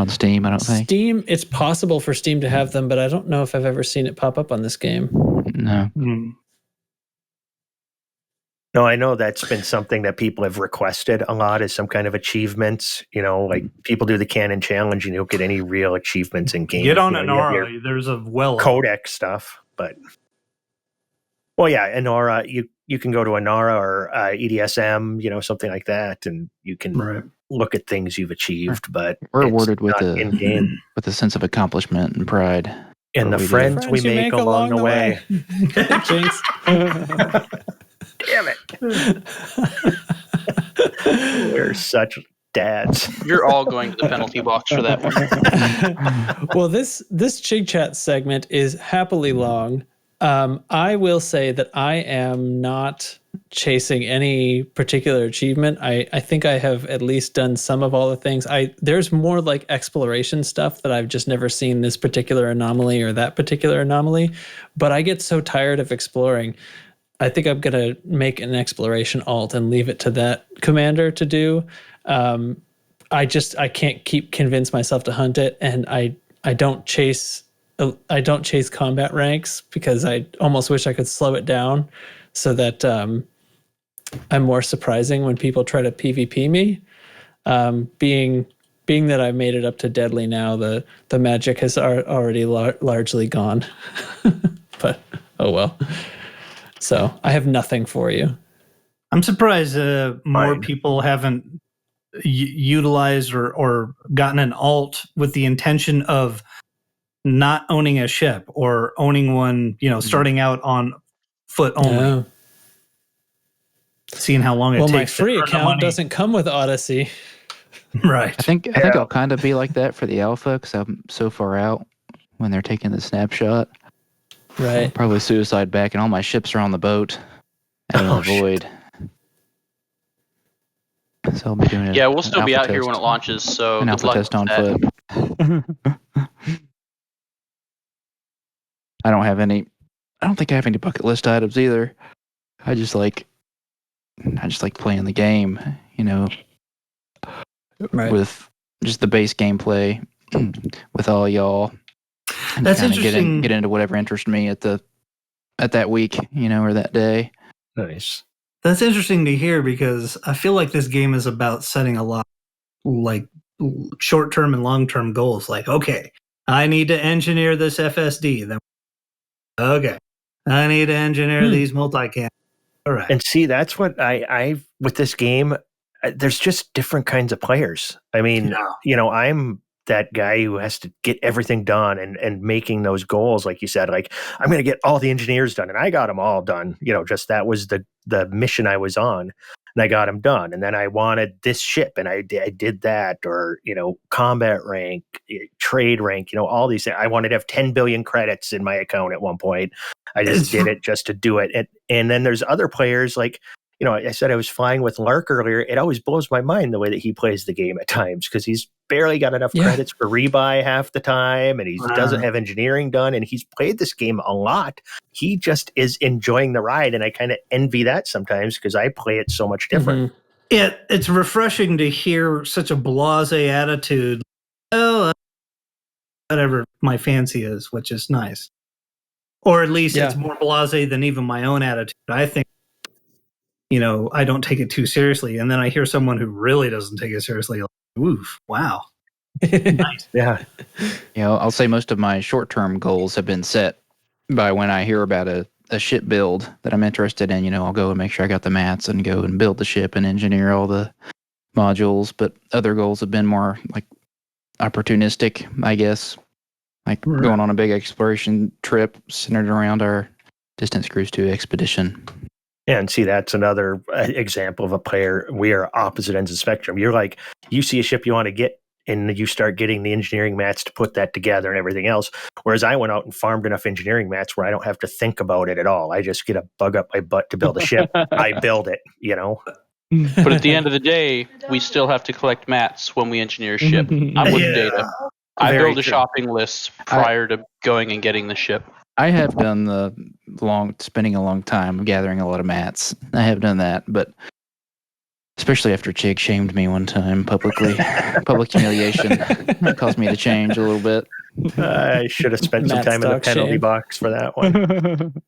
Steam, I don't think. Steam, it's possible for Steam to have them, but I don't know if I've ever seen it pop up on this game. No. No, I know that's been something that people have requested a lot, is some kind of achievements. Like people do the Canon Challenge and you don't get any real achievements in game. Get on Anora. There's a codec stuff, but Anora, you can go to Anora or EDSM, something like that, and you can look at things you've achieved, but we're awarded with in-game. with a sense of accomplishment and pride. And the friends we make along the way. Jinx. Damn it. We're such dads. You're all going to the penalty box for that one. Well, this Chig Chat segment is happily long. I will say that I am not chasing any particular achievement. I think I have at least done some of all the things. There's more like exploration stuff that I've just never seen this particular anomaly or that particular anomaly, but I get so tired of exploring. I think I'm going to make an exploration alt and leave it to that commander to do. I can't convince myself to hunt it, and I don't chase combat ranks because I almost wish I could slow it down so that I'm more surprising when people try to PvP me. Being that I've made it up to deadly now, the magic has already largely gone. But oh well. So I have nothing for you. I'm surprised more people haven't utilized or gotten an alt with the intention of not owning a ship or owning one, starting out on foot only. Yeah. Seeing how long it takes. Well, my free account doesn't come with Odyssey. Right. I think I'll kind of be like that for the alpha because I'm so far out when they're taking the snapshot. Right. I'll probably suicide back, and all my ships are on the boat out in the void. So I'll be doing it. Yeah, we'll still be out here when it launches. So an alpha test on foot. I don't think I have any bucket list items either. I just like playing the game, with just the base gameplay with all y'all. And that's interesting. Get into whatever interests me at that week, or that day. Nice. That's interesting to hear because I feel like this game is about setting a lot like short-term and long-term goals. Like, okay, I need to engineer this FSD. Then, okay, I need to engineer these multicam. All right. And see, that's what I with this game. There's just different kinds of players. I mean, I'm that guy who has to get everything done and making those goals, like you said, like I'm going to get all the engineers done, and I got them all done. Just that was the mission I was on, and I got them done. And then I wanted this ship, and I did that, or combat rank, trade rank, all these things. I wanted to have 10 billion credits in my account at one point. I just did it just to do it. And then there's other players like. I said I was flying with Lark earlier. It always blows my mind the way that he plays the game at times because he's barely got enough credits for rebuy half the time, and he doesn't have engineering done, and he's played this game a lot. He just is enjoying the ride, and I kind of envy that sometimes because I play it so much different. Mm-hmm. It's refreshing to hear such a blasé attitude. Oh, whatever my fancy is, which is nice. Or at least it's more blasé than even my own attitude. I think, I don't take it too seriously. And then I hear someone who really doesn't take it seriously. Like, oof, wow. Nice. Yeah. I'll say most of my short-term goals have been set by when I hear about a ship build that I'm interested in. I'll go and make sure I got the mats and go and build the ship and engineer all the modules. But other goals have been more like opportunistic, I guess. Like going on a big exploration trip centered around our Distance Cruise 2 expedition. Yeah, and see, that's another example of a player. We are opposite ends of the spectrum. You're like, you see a ship you want to get, and you start getting the engineering mats to put that together and everything else. Whereas I went out and farmed enough engineering mats where I don't have to think about it at all. I just get a bug up my butt to build a ship. I build it, But at the end of the day, we still have to collect mats when we engineer a ship. I'm with Data. I build a shopping list prior to going and getting the ship. I have done spending a long time gathering a lot of mats. I have done that, but especially after Chig shamed me one time publicly. Public humiliation. It caused me to change a little bit. I should have spent some time in the penalty box for that one.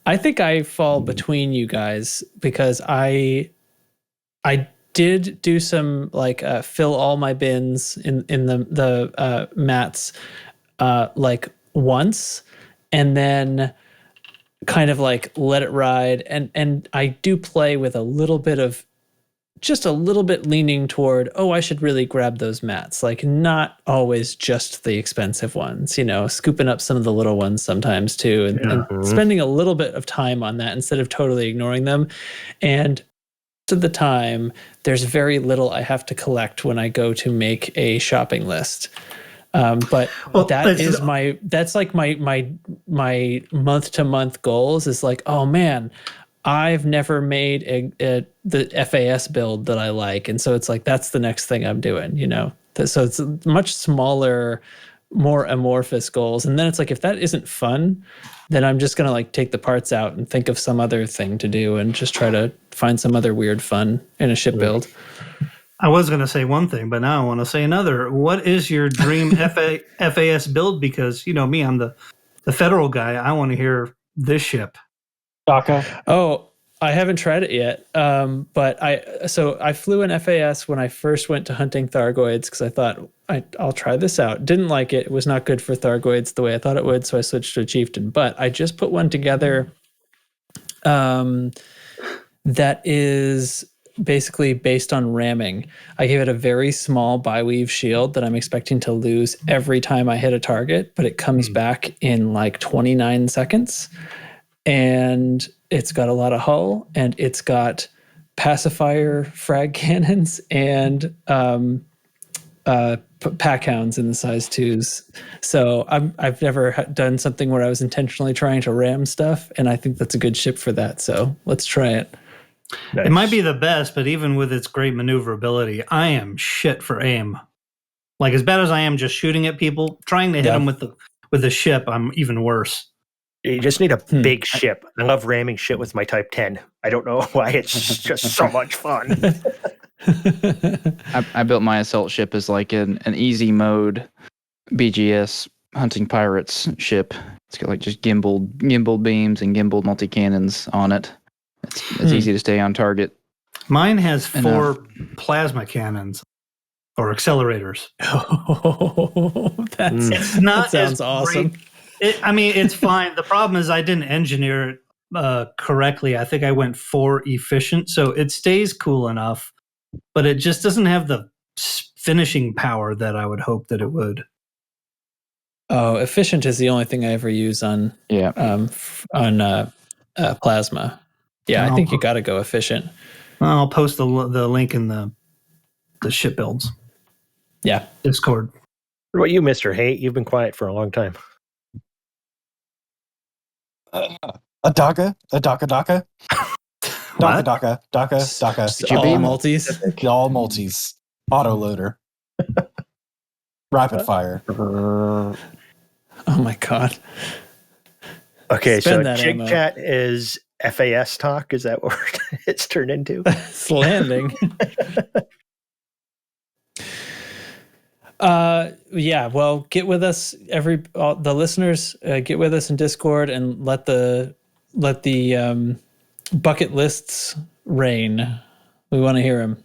I think I fall between you guys because I did do some fill all my bins in the mats once, and then kind of let it ride, and I do play with a little bit leaning toward, I should really grab those mats, not always just the expensive ones, scooping up some of the little ones sometimes too, and spending a little bit of time on that instead of totally ignoring them. And of the time, there's very little I have to collect when I go to make a shopping list. But that's my month to month goals is oh man, I've never made the FAS build that I like. And so it's that's the next thing I'm doing, So it's much smaller, more amorphous goals. And then it's if that isn't fun, then I'm just going to take the parts out and think of some other thing to do and just try to find some other weird fun in a ship build. I was going to say one thing, but now I want to say another. What is your dream FAS build? Because, me, I'm the federal guy. I want to hear this ship. DACA. Oh, I haven't tried it yet. But I flew an FAS when I first went to hunting Thargoids because I thought I'll try this out. Didn't like it. It was not good for Thargoids the way I thought it would, so I switched to a Chieftain. But I just put one together that is basically based on ramming. I gave it a very small bi-weave shield that I'm expecting to lose every time I hit a target, but it comes back in 29 seconds. And it's got a lot of hull, and it's got pacifier frag cannons and pack hounds in the size 2s. So I've never done something where I was intentionally trying to ram stuff, and I think that's a good ship for that. So let's try it. Nice. It might be the best, but even with its great maneuverability, I am shit for aim. As bad as I am just shooting at people, trying to hit them with the ship, I'm even worse. You just need a big ship. I love ramming shit with my Type 10. I don't know why. It's just so much fun. I built my assault ship as an easy mode BGS hunting pirates ship. It's got just gimbal beams and gimbal multi-cannons on it. It's easy to stay on target. Mine has 4 plasma cannons or accelerators. Oh, that sounds awesome. It's fine. The problem is I didn't engineer it correctly. I think I went 4 efficient, so it stays cool enough, but it just doesn't have the finishing power that I would hope that it would. Oh, efficient is the only thing I ever use on plasma. Yeah, I think you got to go efficient. I'll post the link in the ship builds. Yeah, Discord. What about you, Mr. Haight? You've been quiet for a long time. A DACA? DACA? DACA. All multis? All multis. Autoloader. Rapid fire. Oh my God. Okay, so Chig Chat is FAS talk. Is that what it's turned into? It's landing. Yeah. Well, get with us, the listeners. Get with us in Discord and let the bucket lists reign. We want to hear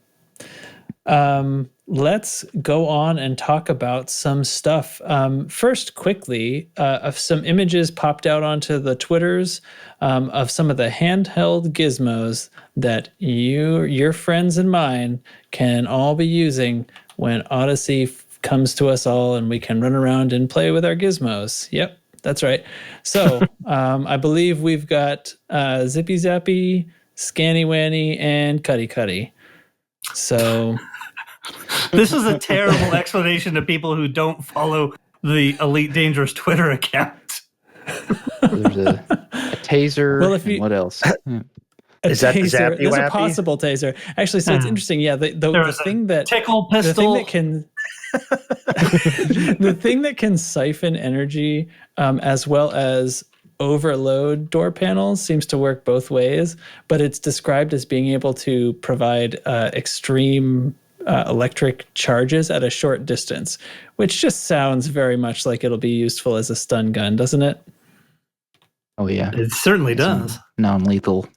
them. Let's go on and talk about some stuff. First, quickly, of some images popped out onto the Twitters of some of the handheld gizmos that your friends and mine can all be using when Odyssey comes to us all and we can run around and play with our gizmos. Yep, that's right. So I believe we've got Zippy Zappy, Scanny Wanny, and Cuddy Cuddy. So... This is a terrible explanation to people who don't follow the Elite Dangerous Twitter account. There's a taser. Well, if you, what else? Is that the Zappy There's Wappy? a possible taser. Actually, so it's interesting. Yeah, the thing that tickle pistol. The thing that can the thing that can siphon energy as well as overload door panels seems to work both ways, but it's described as being able to provide extreme electric charges at a short distance, which just sounds very much like it'll be useful as a stun gun, doesn't it? Oh yeah, it certainly does. Non-lethal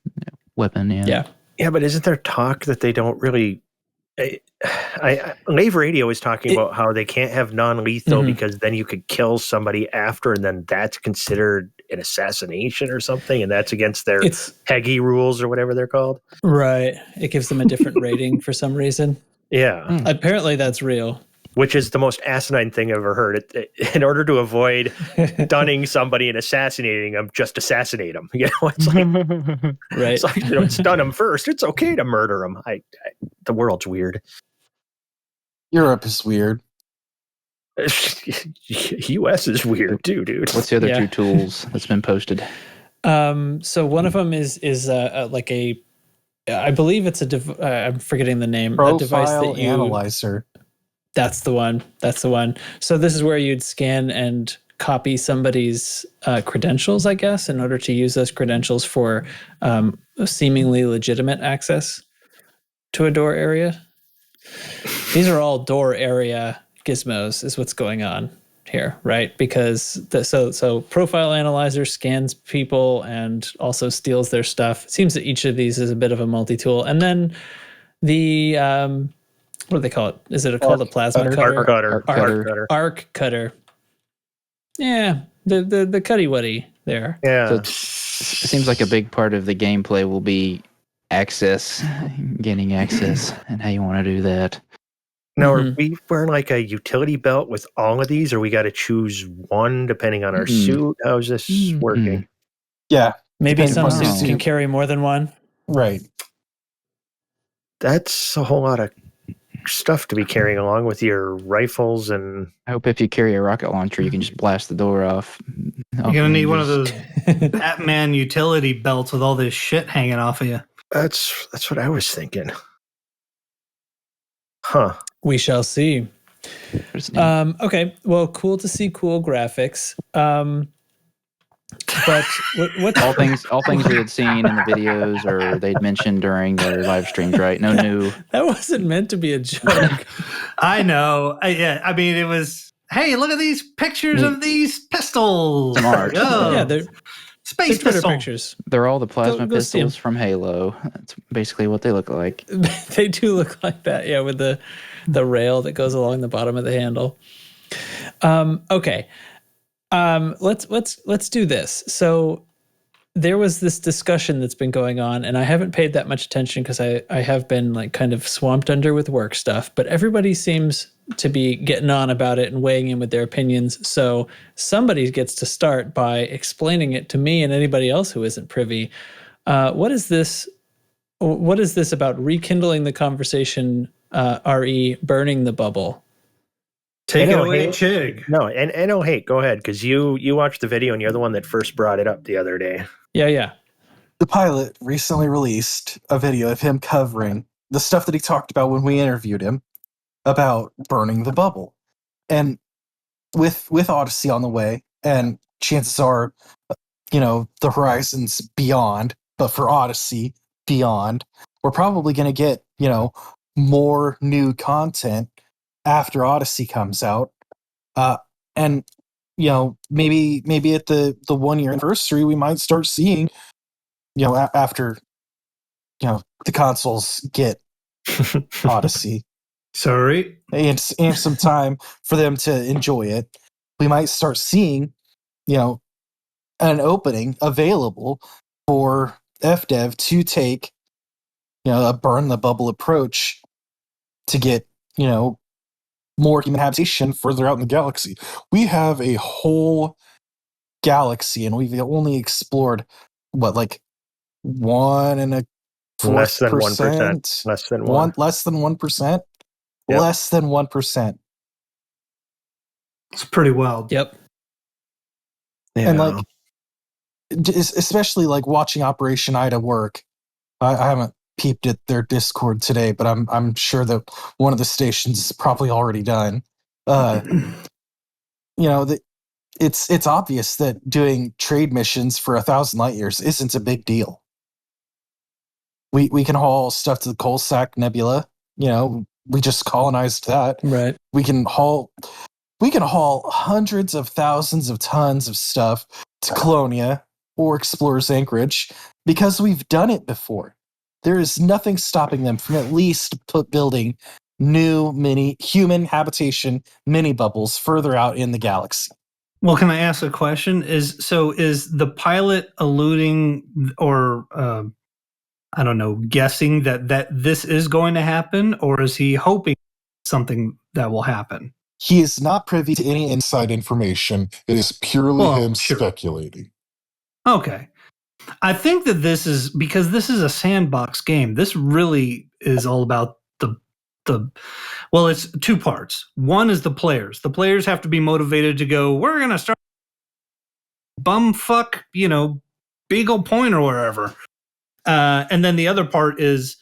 weapon. Yeah, but isn't there talk that they don't really? Lave Radio is talking about how they can't have non-lethal because then you could kill somebody after, and then that's considered an assassination or something, and that's against their PEGI rules or whatever they're called. Right. It gives them a different rating for some reason. Yeah. Apparently that's real. Which is the most asinine thing I've ever heard. In order to avoid stunning somebody and assassinating them, just assassinate them. You know, it's like, right. It's like, don't stun them first. It's okay to murder them. The world's weird. Europe is weird. US is weird too, dude. What's the other two tools that's been posted? So one of them is like a, I believe it's I'm forgetting the name. Profile a device that analyzer. That's the one. That's the one. So this is where you'd scan and copy somebody's credentials, I guess, in order to use those credentials for seemingly legitimate access to a door area. These are all door area gizmos is what's going on here, right? Because so profile analyzer scans people and also steals their stuff. It seems that each of these is a bit of a multi-tool. And then the what do they call it? Is it called a plasma cutter? Arc cutter. Yeah, the cuddy wuddy there. Yeah. So it seems like a big part of the gameplay will be access, gaining access, and how you want to do that. Now, are we wearing like a utility belt with all of these, or we got to choose one depending on our suit? How's this working? Yeah. Maybe some suits can carry more than one. Right. That's a whole lot of stuff to be carrying along with your rifles. And I hope if you carry a rocket launcher, you can just blast the door off. You're gonna need one of those Batman utility belts with all this shit hanging off of you. That's what I was thinking. Huh. We shall see. Okay. Well, cool to see cool graphics. But what all things we had seen in the videos or they'd mentioned during their live streams, right? No new. That wasn't meant to be a joke. I know. I mean, it was. Hey, look at these pictures of these pistols. Smart. Oh, yeah, they're space pistol pictures. They're all the plasma go pistols from Halo. That's basically what they look like. They do look like that. Yeah, with the rail that goes along the bottom of the handle. Okay. Let's do this. So there was this discussion that's been going on, and I haven't paid that much attention because I have been like kind of swamped under with work stuff, but everybody seems to be getting on about it and weighing in with their opinions. So somebody gets to start by explaining it to me and anybody else who isn't privy. What is this about rekindling the conversation, RE burning the bubble? Take it away, Chig. No, and oh, hey, go ahead, because you watched the video and you're the one that first brought it up the other day. Yeah. The pilot recently released a video of him covering the stuff that he talked about when we interviewed him about burning the bubble. And with Odyssey on the way, and chances are, the horizons beyond, but for Odyssey beyond, we're probably going to get, more new content after Odyssey comes out. And maybe at the 1 year anniversary, we might start seeing, after the consoles get Odyssey. Sorry. And some time for them to enjoy it, we might start seeing, an opening available for FDev to take, a burn the bubble approach to get, more human habitation further out in the galaxy. We have a whole galaxy, and we've only explored like 1.25%, less than 1%, less than 1%, less than 1%, yep. Less than 1%. It's pretty wild. Yep. Yeah. And especially watching Operation Ida work. I haven't peeped at their Discord today, but I'm sure that one of the stations is probably already done. It's obvious that doing trade missions for 1,000 light years isn't a big deal. We can haul stuff to the Coalsack Nebula. We just colonized that. Right. We can haul hundreds of thousands of tons of stuff to Colonia or Explorer's Anchorage because we've done it before. There is nothing stopping them from at least building new human habitation mini bubbles further out in the galaxy. Well, can I ask a question? Is the pilot alluding or I don't know, guessing that this is going to happen, or is he hoping something that will happen? He is not privy to any inside information. It is purely him speculating. Okay. I think that this is because this is a sandbox game. This really is all about well, it's two parts. One is the players. The players have to be motivated to go, we're going to start bumfuck, Beagle Point or wherever. And then the other part is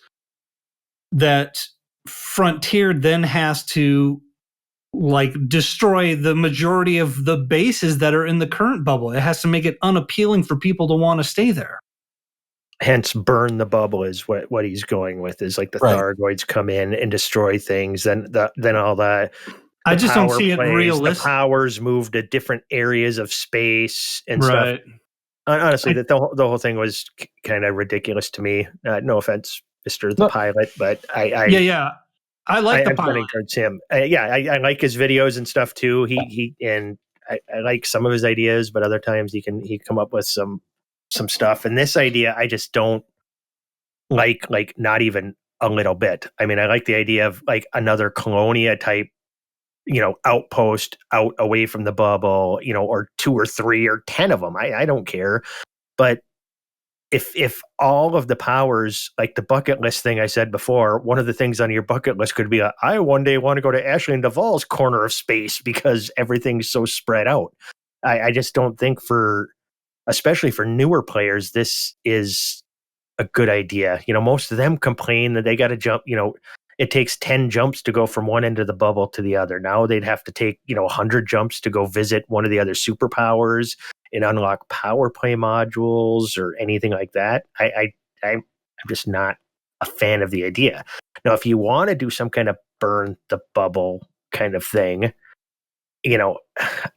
that Frontier then has to destroy the majority of the bases that are in the current bubble. It has to make it unappealing for people to want to stay there. Hence, burn the bubble is what he's going with. Is the Thargoids come in and destroy things, then all that. I just don't see it realistic. The powers move to different areas of space and stuff. Honestly, the whole thing was kind of ridiculous to me. No offense, Mr. the Pilot, but I like the pilot. I'm towards him. I like his videos and stuff too. He and I like some of his ideas, but other times he come up with some stuff. And this idea, I just don't like not even a little bit. I mean, I like the idea of another Colonia type, outpost out away from the bubble, or 2 or 3 or 10 of them. I don't care. But if all of the powers, like the bucket list thing I said before, one of the things on your bucket list could be I one day want to go to Ashley and Duvall's corner of space because everything's so spread out. I just don't think especially for newer players, this is a good idea. Most of them complain that they got to jump, it takes 10 jumps to go from one end of the bubble to the other. Now they'd have to take, 100 jumps to go visit one of the other superpowers and unlock power play modules or anything like that. I'm just not a fan of the idea. Now, if you want to do some kind of burn the bubble kind of thing,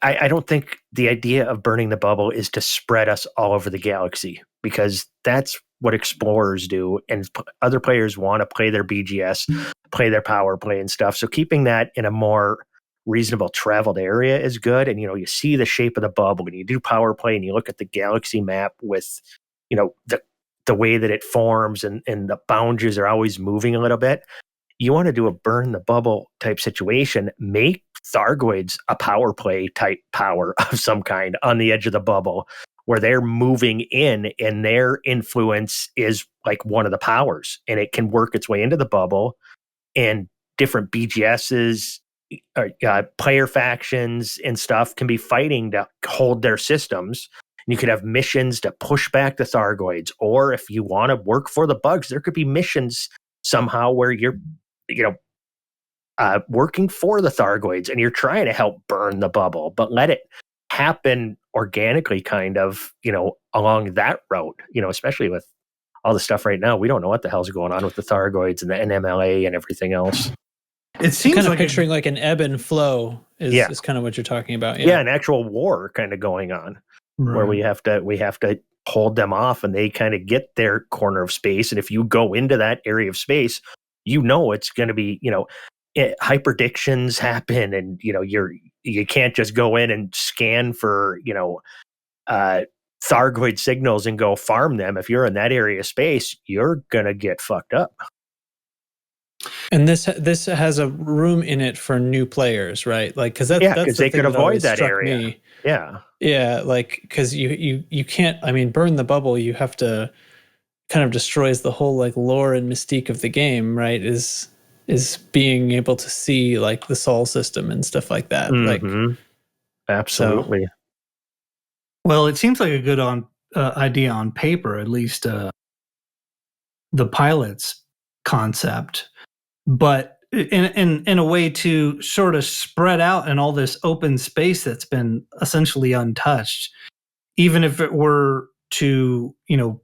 I don't think the idea of burning the bubble is to spread us all over the galaxy, because that's what explorers do, and other players want to play their BGS, play their power play and stuff. So keeping that in a more reasonable traveled area is good. And you see the shape of the bubble, and you do power play, and you look at the galaxy map with the way that it forms, and the boundaries are always moving a little bit. You want to do a burn the bubble type situation, make Thargoids a power play type power of some kind on the edge of the bubble, where they're moving in and their influence is like one of the powers, and it can work its way into the bubble, and different BGSs, player factions and stuff can be fighting to hold their systems. And you could have missions to push back the Thargoids, or if you want to work for the bugs, there could be missions somehow where you're working for the Thargoids and you're trying to help burn the bubble, but let it happen organically, kind of, along that route, especially with all the stuff right now. We don't know what the hell's going on with the Thargoids and the NMLA and everything else. It seems kind of like picturing like an ebb and flow is kind of what you're talking about. Yeah, an actual war kind of going on, where we have to hold them off, and they kind of get their corner of space. And if you go into that area of space, it's going to be, hyperdictions happen, and you can't just go in and scan for Thargoid signals and go farm them. If you're in that area of space, you're gonna get fucked up. And this has a room in it for new players, right? Like, because that's because the they thing could avoid that area. Me. Yeah, like because you can't. I mean, burn the bubble. You have to kind of destroys the whole like lore and mystique of the game, right? Is being able to see like the Sol system and stuff like that. Mm-hmm. Like, absolutely. So, well, it seems like a good idea on paper, at least the pilot's concept, but in a way to sort of spread out in all this open space that's been essentially untouched, even if it were to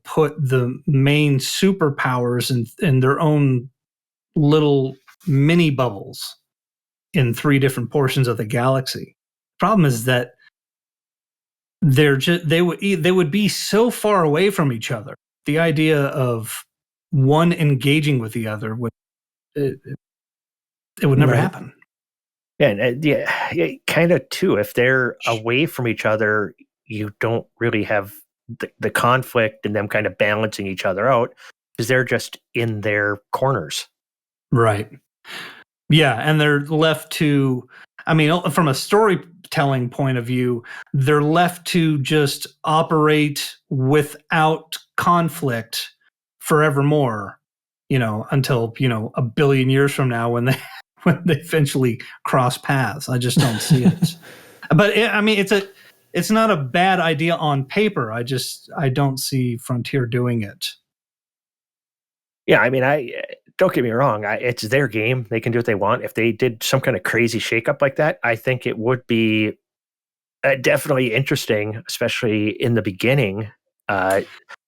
put the main superpowers in their own little mini bubbles in 3 different portions of the galaxy. Problem is that they would be so far away from each other. The idea of one engaging with the other would never happen. Yeah, and kind of too. If they're away from each other, you don't really have the conflict and them kind of balancing each other out because they're just in their corners. Right. Yeah, and they're left to. I mean, from a storytelling point of view, they're left to just operate without conflict forevermore, until, a billion years from now when they eventually cross paths. I just don't see it. But it's not a bad idea on paper. I don't see Frontier doing it. Yeah, I mean, don't get me wrong. It's their game. They can do what they want. If they did some kind of crazy shakeup like that, I think it would be definitely interesting, especially in the beginning,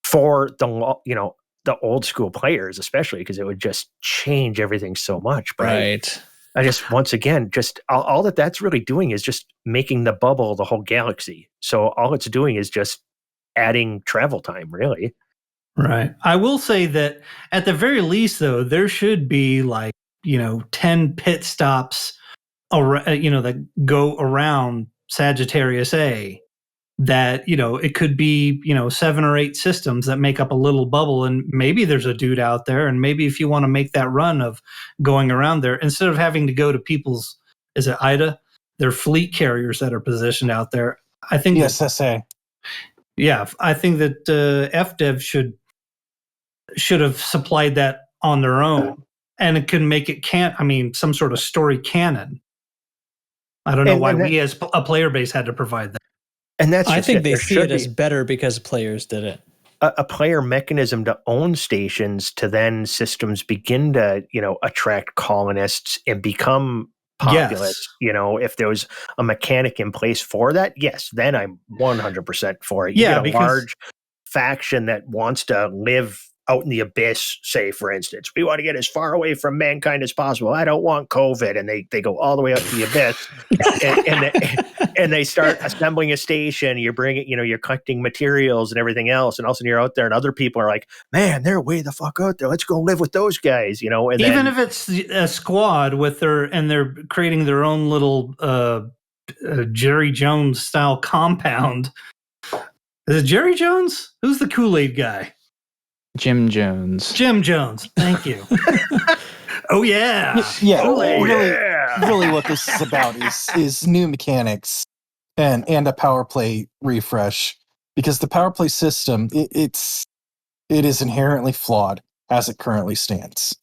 for the old school players, especially because it would just change everything so much. But right. I just, once again, just all that's really doing is just making the bubble the whole galaxy. So all it's doing is just adding travel time, really. Right. I will say that at the very least, though, there should be 10 pit stops, that go around Sagittarius A. That it could be 7 or 8 systems that make up a little bubble, and maybe there's a dude out there, and maybe if you want to make that run of going around there, instead of having to go to people's, is it IDA, their fleet carriers that are positioned out there, I think SSA. Yeah, I think that FDev should have supplied that on their own, and it can make it some sort of story canon. I don't know why we as a player base had to provide that. And that's I think they see it as better because players did it. A player mechanism to own stations, to then systems begin to, attract colonists and become populous. Yes. If there was a mechanic in place for that, yes, then I'm 100% for it. You Yeah, get a large faction that wants to live out in the abyss, say, for instance. We want to get as far away from mankind as possible. I don't want COVID. And they go all the way up to the abyss and they start assembling a station. You're bringing, you're collecting materials and everything else. And all of a sudden you're out there and other people are like, man, they're way the fuck out there. Let's go live with those guys, And even if it's a squad they're creating their own little Jerry Jones style compound. Is it Jerry Jones? Who's the Kool-Aid guy? Jim Jones. Jim Jones. Thank you. Oh, yeah. Yeah. Oh, really what this is about is new mechanics and a power play refresh, because the power play system, it is inherently flawed as it currently stands.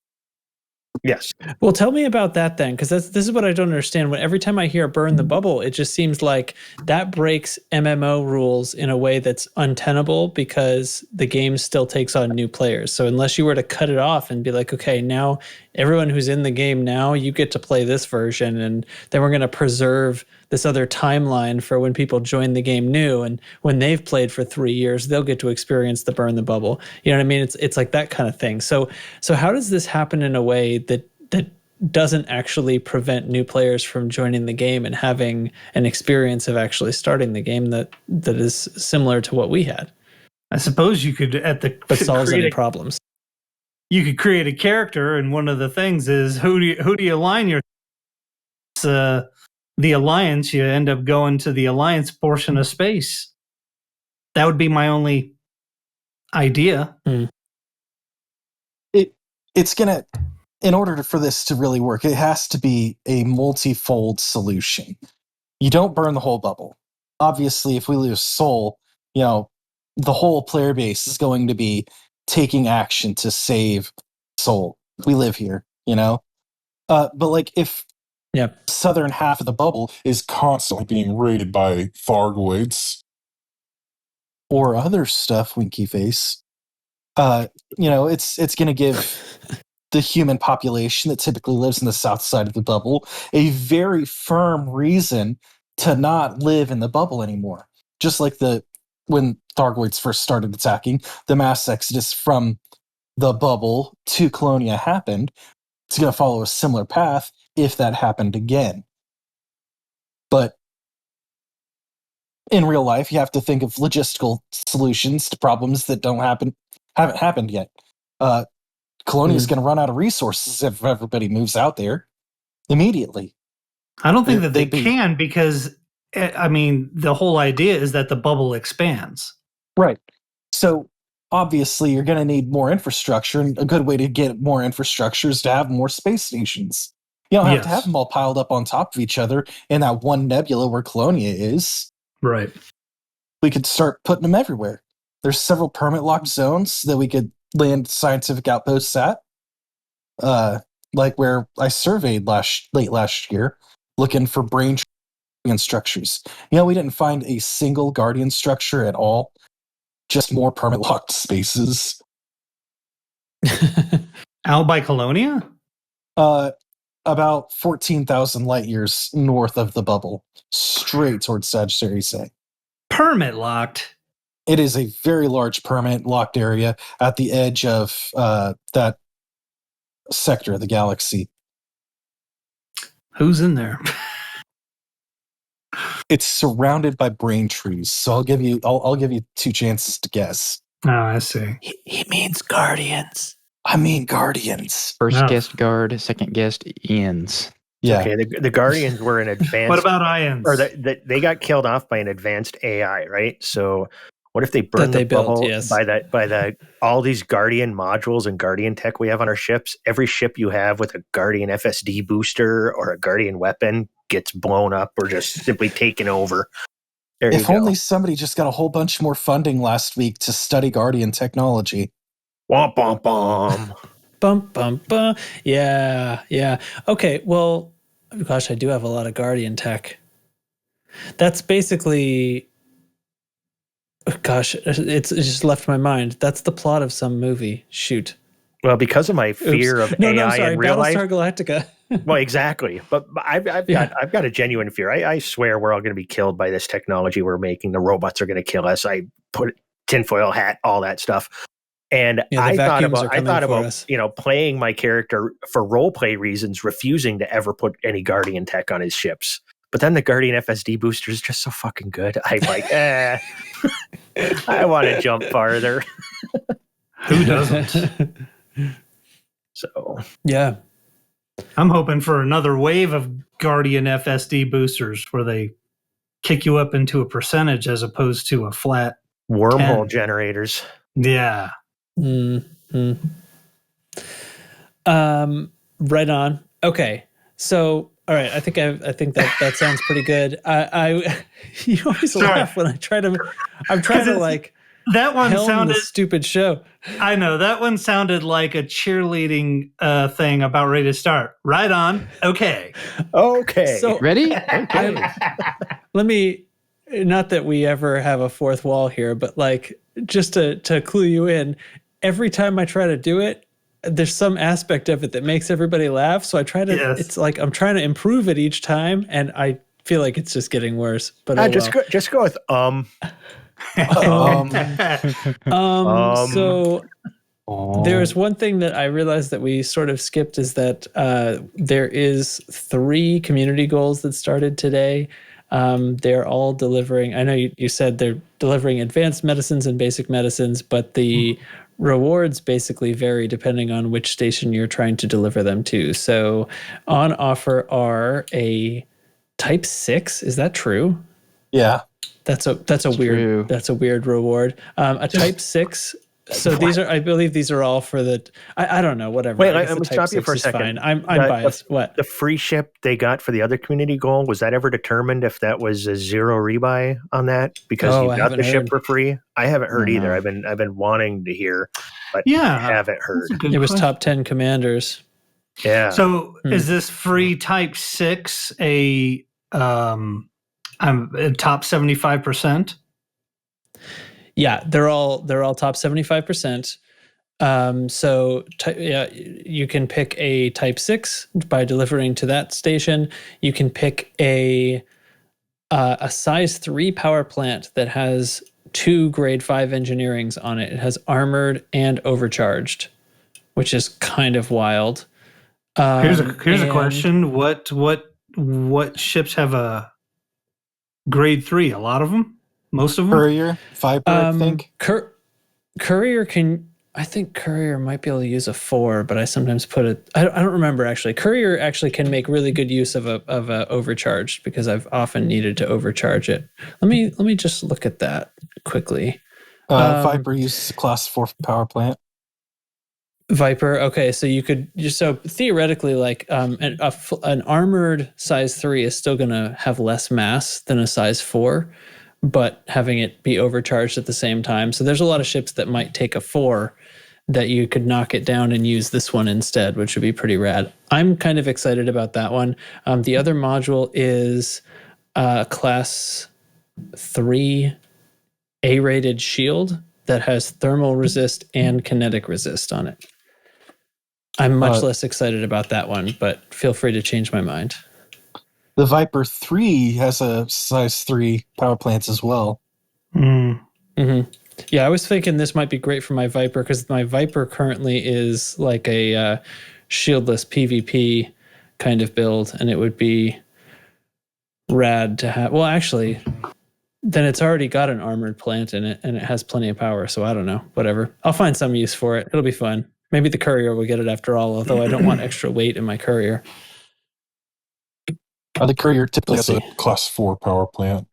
Yes. Well, tell me about that then, because this is what I don't understand. Every time I hear burn the bubble, it just seems like that breaks MMO rules in a way that's untenable, because the game still takes on new players. So unless you were to cut it off and be like, okay, now everyone who's in the game now, you get to play this version, and then we're going to preserve this other timeline for when people join the game new, and when they've played for 3 years, they'll get to experience the burn the bubble. You know what I mean? It's like that kind of thing. So how does this happen in a way that doesn't actually prevent new players from joining the game and having an experience of actually starting the game that is similar to what we had. I suppose you could but solves any problems. You could create a character, and one of the things is who do you align your the alliance. You end up going to the alliance portion of space. That would be my only idea. It's gonna, in order for this to really work, it has to be a multifold solution. You don't burn the whole bubble. Obviously, if we lose Soul, the whole player base is going to be taking action to save Soul. We live here, but like if southern half of the bubble is constantly being raided by Thargoids or other stuff, Winky Face, it's going to give the human population that typically lives in the south side of the bubble a very firm reason to not live in the bubble anymore. Just like when Thargoids first started attacking, the mass exodus from the bubble to Colonia happened. It's going to follow a similar path if that happened again. But in real life, you have to think of logistical solutions to problems that haven't happened yet. Colonia is going to run out of resources if everybody moves out there immediately. I don't think that they can, because the whole idea is that the bubble expands. Right. So obviously you're going to need more infrastructure, and a good way to get more infrastructure is to have more space stations. You don't have to have them all piled up on top of each other in that one nebula where Colonia is. Right. We could start putting them everywhere. There's several permit locked zones that we could land scientific outposts at. Like where I surveyed late last year, looking for brain guardian structures. We didn't find a single guardian structure at all. Just more permit locked spaces. Out by Colonia? About 14,000 light years north of the bubble, straight towards Sagittarius A. Permit locked? It is a very large permit locked area at the edge of that sector of the galaxy. Who's in there? It's surrounded by brain trees, so I'll give you 2 chances to guess. Oh, I see. He means guardians. I mean guardians. First guest guard, second guest ends. Yeah. Okay, the Guardians were an advanced... What about ions? Or they got killed off by an advanced AI, right? So what if they burned the bubble by the all these Guardian modules and Guardian tech we have on our ships? Every ship you have with a Guardian FSD booster or a Guardian weapon gets blown up or just simply taken over. If only somebody just got a whole bunch more funding last week to study Guardian technology. Womp, womp, womp. Bum, bum, bum. Yeah. Okay, well, gosh, I do have a lot of Guardian tech. That's basically... Gosh, it just left my mind. That's the plot of some movie. Shoot. Well, because of my fear of AI in real life... Battlestar Galactica. Well, exactly. But I've got a genuine fear. I swear we're all going to be killed by this technology we're making. The robots are going to kill us. I put tinfoil hat, all that stuff. And I thought about playing my character for role play reasons, refusing to ever put any Guardian tech on his ships. But then the Guardian FSD booster is just so fucking good. I'm like, I want to jump farther. Who doesn't? So yeah, I'm hoping for another wave of Guardian FSD boosters where they kick you up into a percentage as opposed to a flat wormhole 10. Generators. Yeah. Mm-hmm. Right on. Okay, so all right. I think that sounds pretty good. You always laugh when I try to. I'm trying to like. That one sounded stupid show. I know that one sounded like a cheerleading thing about ready to start. Right on. Okay. So ready? Okay. Let me. Not that we ever have a fourth wall here, but like just to clue you in, every time I try to do it, there's some aspect of it that makes everybody laugh. So I try to. Yes. It's like I'm trying to improve it each time, and I feel like it's just getting worse. But just go with So There's one thing that I realized that we sort of skipped is that there is 3 community goals that started today. They're all delivering. I know you said they're delivering advanced medicines and basic medicines, but the rewards basically vary depending on which station you're trying to deliver them to. So on offer are a type 6. Is that true? Yeah. That's a weird reward. A type 6. So I believe these are all for the. I don't know. Whatever. Wait, let me stop you for a second. Fine. I'm biased. What the free ship they got for the other community goal, was that ever determined if that was a 0 rebuy on that because you got the ship for free? I haven't heard either. I've been wanting to hear, but I haven't heard. It was top 10 commanders. Yeah. So is this free type 6 a top 75%? Yeah, they're all top 75%. You can pick a type 6 by delivering to that station. You can pick a size 3 power plant that has 2 grade 5 engineerings on it. It has armored and overcharged, which is kind of wild. Here's a question: What ships have a grade 3? A lot of them. Most of them? Courier, Viper, I think. Courier can... I think Courier might be able to use a 4, but I sometimes put it... I don't remember, actually. Courier actually can make really good use of a overcharged because I've often needed to overcharge it. Let me just look at that quickly. Viper uses class 4 power plant. Viper, okay, so you could... So theoretically, like an armored size 3 is still going to have less mass than a size 4, but having it be overcharged at the same time. So there's a lot of ships that might take a 4 that you could knock it down and use this one instead, which would be pretty rad. I'm kind of excited about that one. The other module is class 3 A-rated shield that has thermal resist and kinetic resist on it. I'm much less excited about that one, but feel free to change my mind. The Viper 3 has a size 3 power plants as well. Mm-hmm. Yeah, I was thinking this might be great for my Viper because my Viper currently is like a shieldless PvP kind of build, and it would be rad to have. Well, actually, then it's already got an armored plant in it, and it has plenty of power, so I don't know. Whatever. I'll find some use for it. It'll be fun. Maybe the Courier will get it after all, although I don't want extra weight in my Courier. The Courier typically has a class 4 power plant.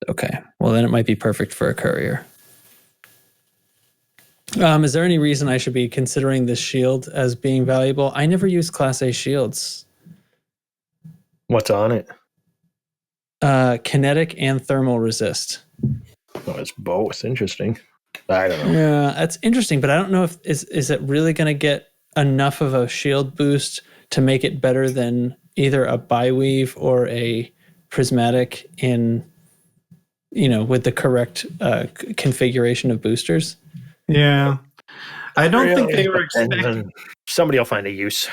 Okay. Well, then it might be perfect for a Courier. Is there any reason I should be considering this shield as being valuable? I never use Class A shields. What's on it? Kinetic and thermal resist. Oh, it's both. Interesting. I don't know. Yeah, that's interesting, but I don't know if is it really going to get enough of a shield boost to make it better than either a biweave or a prismatic in, with the correct configuration of boosters. Yeah. I don't think they were expecting... Somebody will find a use.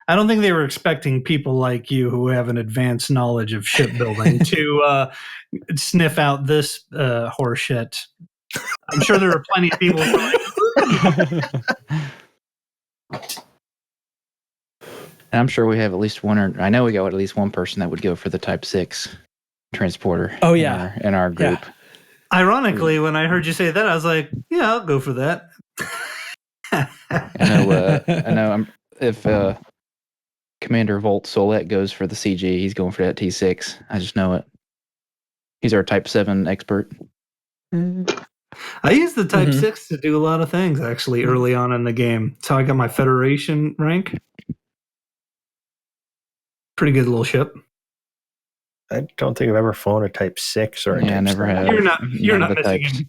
I don't think they were expecting people like you who have an advanced knowledge of shipbuilding to sniff out this horseshit. I'm sure there are plenty of people who are like... I'm sure we have at least one, or I know we got at least one person that would go for the Type 6 transporter. Oh, yeah. In our group. Yeah. Ironically, when I heard you say that, I was like, yeah, I'll go for that. I know if Commander Volt Solette goes for the CG, he's going for that T6. I just know it. He's our Type 7 expert. I used the Type 6 to do a lot of things, actually, early on in the game. That's how I got my Federation rank. Pretty good little ship. I don't think I've ever flown a Type 6 or a I never have. You're not missing anything.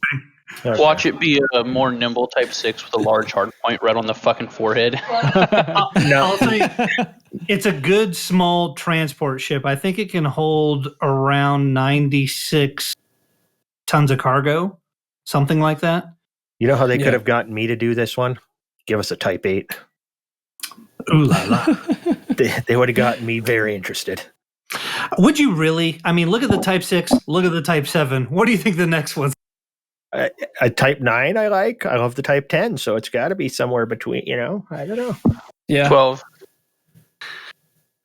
Okay. Watch it be a more nimble Type 6 with a large hard point right on the fucking forehead. I'll say it's a good small transport ship. I think it can hold around 96 tons of cargo, something like that. You know how they could have gotten me to do this one? Give us a Type 8. Ooh la la. They would have gotten me very interested. Would you really? I mean, look at the Type 6, look at the Type 7. What do you think the next one's? a Type 9 I like. I love the Type 10, so it's got to be somewhere between, I don't know. Yeah. 12.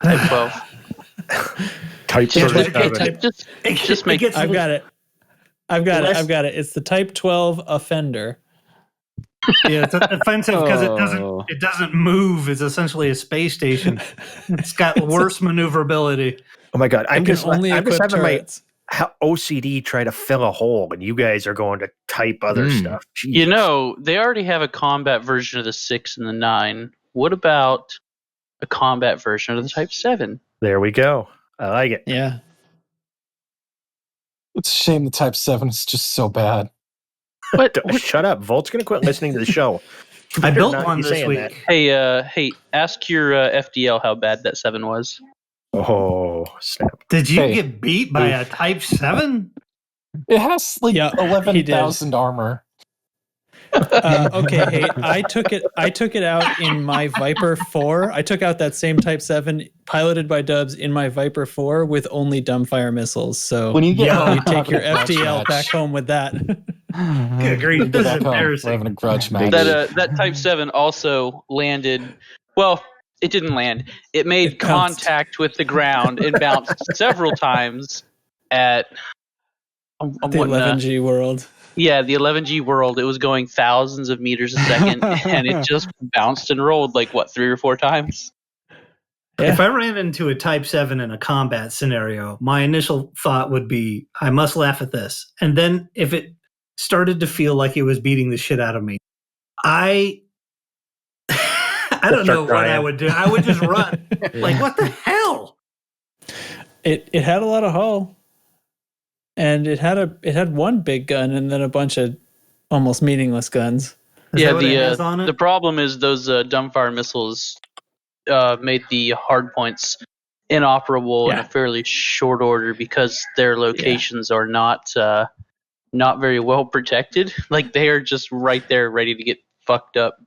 Type 12. Type 37. Just make it. I've got it. I've got it. It's the Type 12 offender. Yeah, it's offensive because it doesn't move. It's essentially a space station. It's got worse maneuverability. Oh my God! I'm just having turrets. my OCD try to fill a hole, and you guys are going to type other stuff. Jesus. They already have a combat version of the 6 and the 9. What about a combat version of the Type 7? There we go. I like it. Yeah. It's a shame the Type 7 is just so bad. What? Shut up. Volt's going to quit listening to the show. I built one this week. That. Hey, ask your FDL how bad that 7 was. Oh, snap. Did you get beat by a Type 7? It has 11,000 armor. Okay, hey, I took it out in my Viper 4. I took out that same Type 7 piloted by Dubs in my Viper 4 with only dumbfire missiles. So when you get you take your FDL back home with that. Agreed. This is embarrassing. We're having a grudge match. That Type 7 also landed. Well, it didn't land. It made contact with the ground and bounced several times at the 11G world. Yeah, the 11G world. It was going thousands of meters a second, and it just bounced and rolled 3 or 4 times. Yeah. If I ran into a Type 7 in a combat scenario, my initial thought would be, I must laugh at this. And then if it started to feel like it was beating the shit out of me, I don't know what I would do. I would just run. What the hell? It had a lot of hull. And it had one big gun and then a bunch of almost meaningless guns. The problem is those dumbfire missiles made the hard points inoperable in a fairly short order because their locations are not very well protected. They are just right there ready to get fucked up.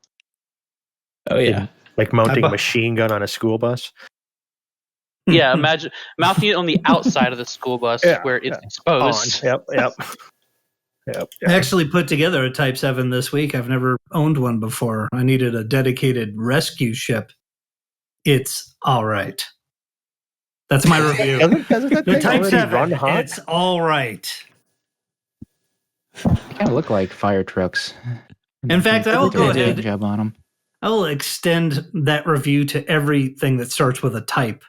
Oh yeah. Like mounting a machine gun on a school bus. Yeah, imagine mounting it on the outside of the school bus where it's exposed. Yep. I actually put together a Type 7 this week. I've never owned one before. I needed a dedicated rescue ship. It's all right. That's my review. The Type 7, it's all right. Kind of look like fire trucks. In fact, I will go ahead. Good job on them. I will extend that review to everything that starts with a type.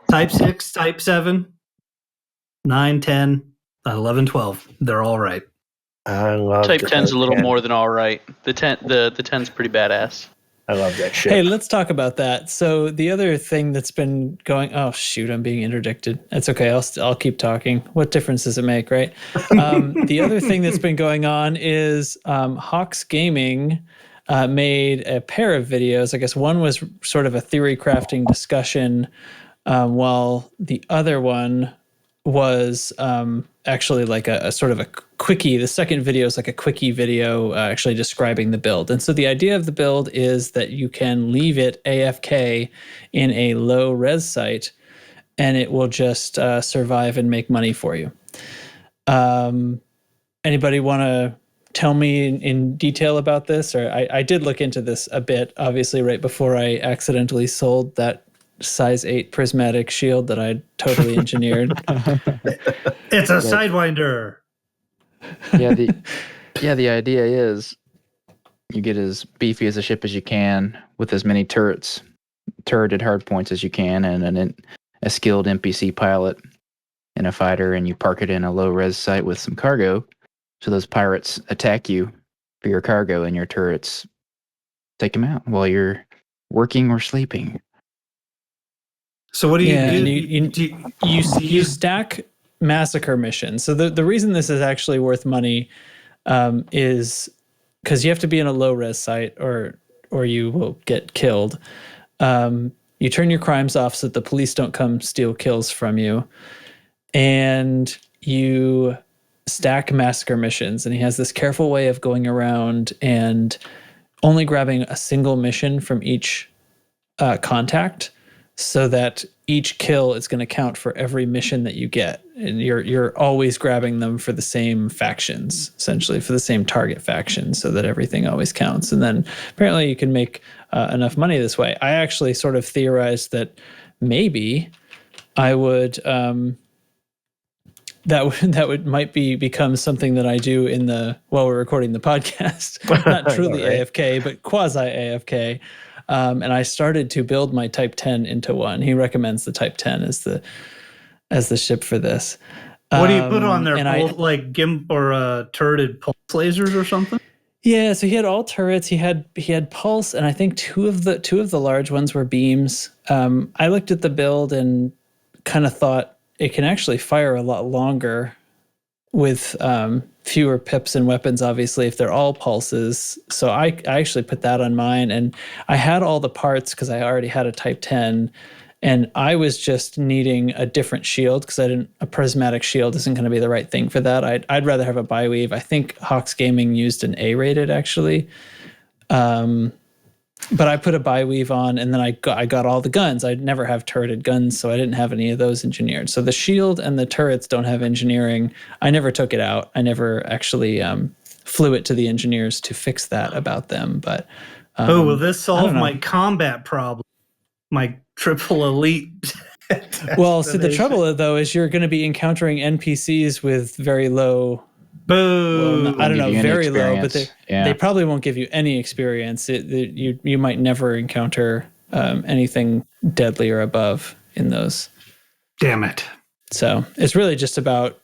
Type 6, Type 7, 9, 10, 11, 12. They're all right. I love Type 10's a little more than all right. The 10's pretty badass. I love that shit. Hey, let's talk about that. So the other thing that's been going, oh shoot, I'm being interdicted. That's okay. I'll keep talking. What difference does it make, right? The other thing that's been going on is Hawks Gaming made a pair of videos. I guess one was sort of a theory crafting discussion, while the other one was actually like a sort of a quickie. The second video is like a quickie video actually describing the build. And so the idea of the build is that you can leave it AFK in a low res site and it will just survive and make money for you. Anybody want to tell me in detail about this? Or I did look into this a bit, obviously, right before I accidentally sold that size 8 prismatic shield that I totally engineered. It's a Sidewinder. The idea is you get as beefy as a ship as you can with as many turreted hardpoints as you can, and a skilled NPC pilot and a fighter, and you park it in a low res site with some cargo, so those pirates attack you for your cargo, and your turrets take them out while you're working or sleeping. So what do you do? You stack massacre missions. So the reason this is actually worth money is because you have to be in a low res site or you will get killed. You turn your crimes off so that the police don't come steal kills from you, and you stack massacre missions. And he has this careful way of going around and only grabbing a single mission from each contact, so that each kill is going to count for every mission that you get, and you're always grabbing them for the same factions, essentially for the same target faction, so that everything always counts. And then apparently you can make enough money this way. I actually sort of theorized that maybe I would might become something that I do while we're recording the podcast, not truly AFK, but quasi AFK. And I started to build my Type 10 into one. He recommends the Type 10 as the ship for this. What do you put on there? Like GIMP or turreted pulse lasers or something? Yeah, so he had all turrets. He had pulse, and I think two of the large ones were beams. I looked at the build and kind of thought it can actually fire a lot longer with fewer pips and weapons, obviously, if they're all pulses. So I actually put that on mine, and I had all the parts because I already had a Type 10, and I was just needing a different shield because a prismatic shield isn't going to be the right thing for that. I'd rather have a biweave. I think Hawks Gaming used an A-rated, actually. But I put a biweave on, and then I got all the guns. I'd never have turreted guns, so I didn't have any of those engineered. So the shield and the turrets don't have engineering. I never took it out. I never actually flew it to the engineers to fix that about them. But will this solve my combat problem? My triple elite. Well, so the trouble though is you're going to be encountering NPCs with very low. Boom! Well, I don't know, very low, but they probably won't give you any experience. You might never encounter anything deadly or above in those. Damn it! So it's really just about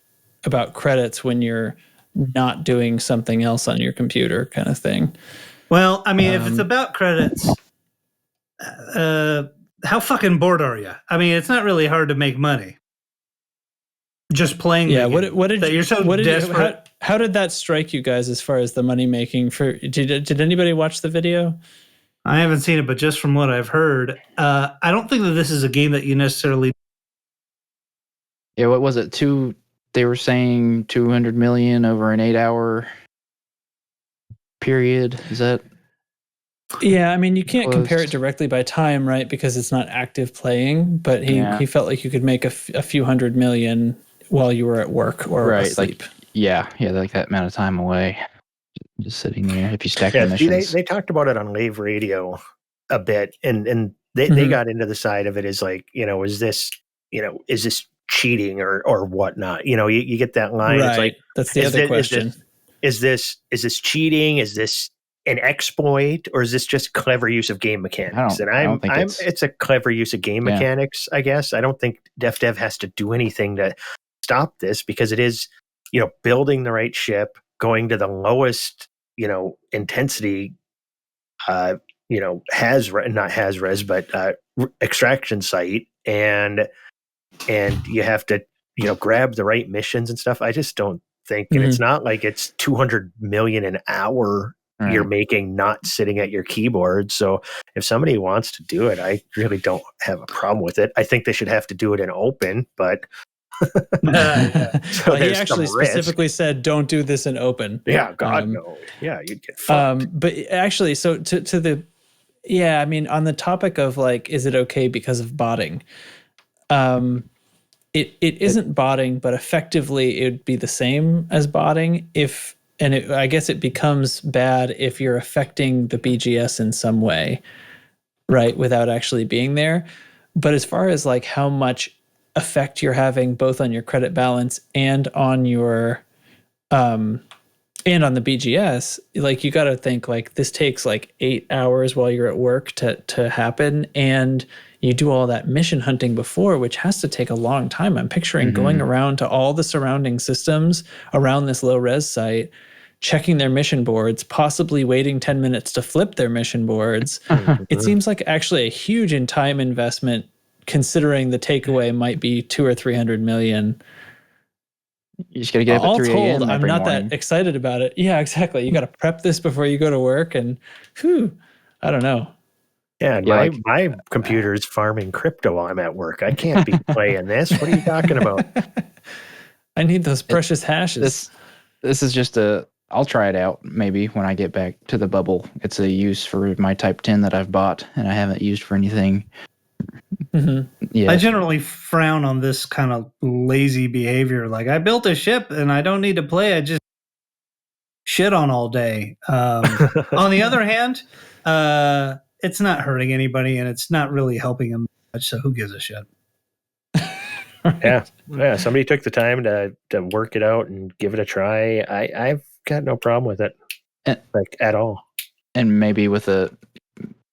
credits when you're not doing something else on your computer, kind of thing. Well, I mean, if it's about credits, how fucking bored are you? I mean, it's not really hard to make money. Just playing. Yeah. What did you're so desperate. How did that strike you guys as far as the money making for? Did anybody watch the video? I haven't seen it, but just from what I've heard, I don't think that this is a game that you necessarily. Yeah, what was it? They were saying 200 million over an 8-hour period. Is that? Yeah, I mean, you can't compare it directly by time, right? Because it's not active playing. But he felt like you could make a few hundred million while you were at work or asleep. Like, like that amount of time away, just sitting there. If you stack the missions, they talked about it on Lave Radio a bit, and they got into the side of it as like, is this cheating or whatnot? You get that line. Right. It's like, that's the other question. Is this cheating? Is this an exploit, or is this just clever use of game mechanics? It's a clever use of game mechanics, I guess. I don't think DevDev has to do anything to stop this, because it is, building the right ship, going to the lowest, intensity, extraction site, and you have to, grab the right missions and stuff. I just don't think, and it's not like it's 200 million an hour you're making not sitting at your keyboard. So if somebody wants to do it, I really don't have a problem with it. I think they should have to do it in open, but so he actually specifically said, don't do this in open. Yeah, God, no. Yeah, you'd get fucked. But actually, so to the, I mean, on the topic of like, is it okay because of botting? It isn't botting, but effectively it would be the same as botting I guess it becomes bad if you're affecting the BGS in some way, right, without actually being there. But as far as like how much effect you're having both on your credit balance and on your and on the BGS, like you got to think like this takes like 8 hours while you're at work to happen, and you do all that mission hunting before, which has to take a long time. I'm picturing going around to all the surrounding systems around this low res site, checking their mission boards, possibly waiting 10 minutes to flip their mission boards. It seems like actually a huge in time investment, considering the takeaway might be 200 or 300 million. You just got to get up at 3 a.m. I'm not that excited about it. Yeah, exactly. You got to prep this before you go to work, and I don't know. Yeah, my computer's farming crypto while I'm at work. I can't be playing this. What are you talking about? I need those precious hashes. This is just I'll try it out maybe when I get back to the bubble. It's a use for my Type 10 that I've bought and I haven't used for anything Yeah. I generally frown on this kind of lazy behavior. Like, I built a ship and I don't need to play. I just shit on all day. On the other hand, it's not hurting anybody and it's not really helping them much. So who gives a shit? Yeah. Somebody took the time to work it out and give it a try. I've got no problem with it, like at all. And maybe with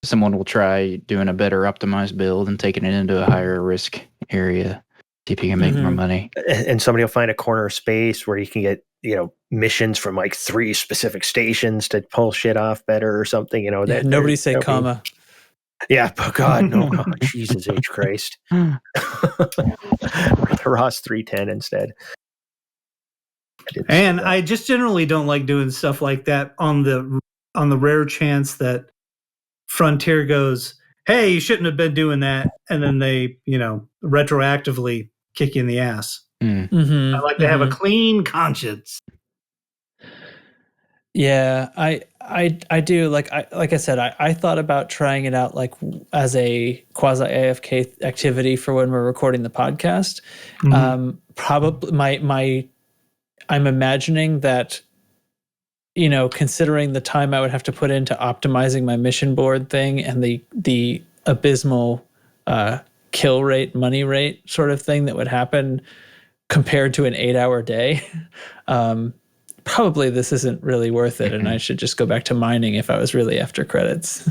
someone will try doing a better optimized build and taking it into a higher risk area, see if you can make more money. And somebody will find a corner of space where you can get, missions from like 3 specific stations to pull shit off better or something. Nobody say comma. Yeah, but God, no. Oh, Jesus H. Christ. The Ross 310 instead. And I just generally don't like doing stuff like that on the rare chance that Frontier goes, hey, you shouldn't have been doing that. And then they, retroactively kick you in the ass. Mm-hmm. I like to have a clean conscience. Yeah, I do. Like I said, I thought about trying it out like as a quasi AFK activity for when we're recording the podcast. Probably I'm imagining that, considering the time I would have to put into optimizing my mission board thing and the abysmal kill rate, money rate sort of thing that would happen compared to an 8-hour day. Probably this isn't really worth it, and I should just go back to mining if I was really after credits.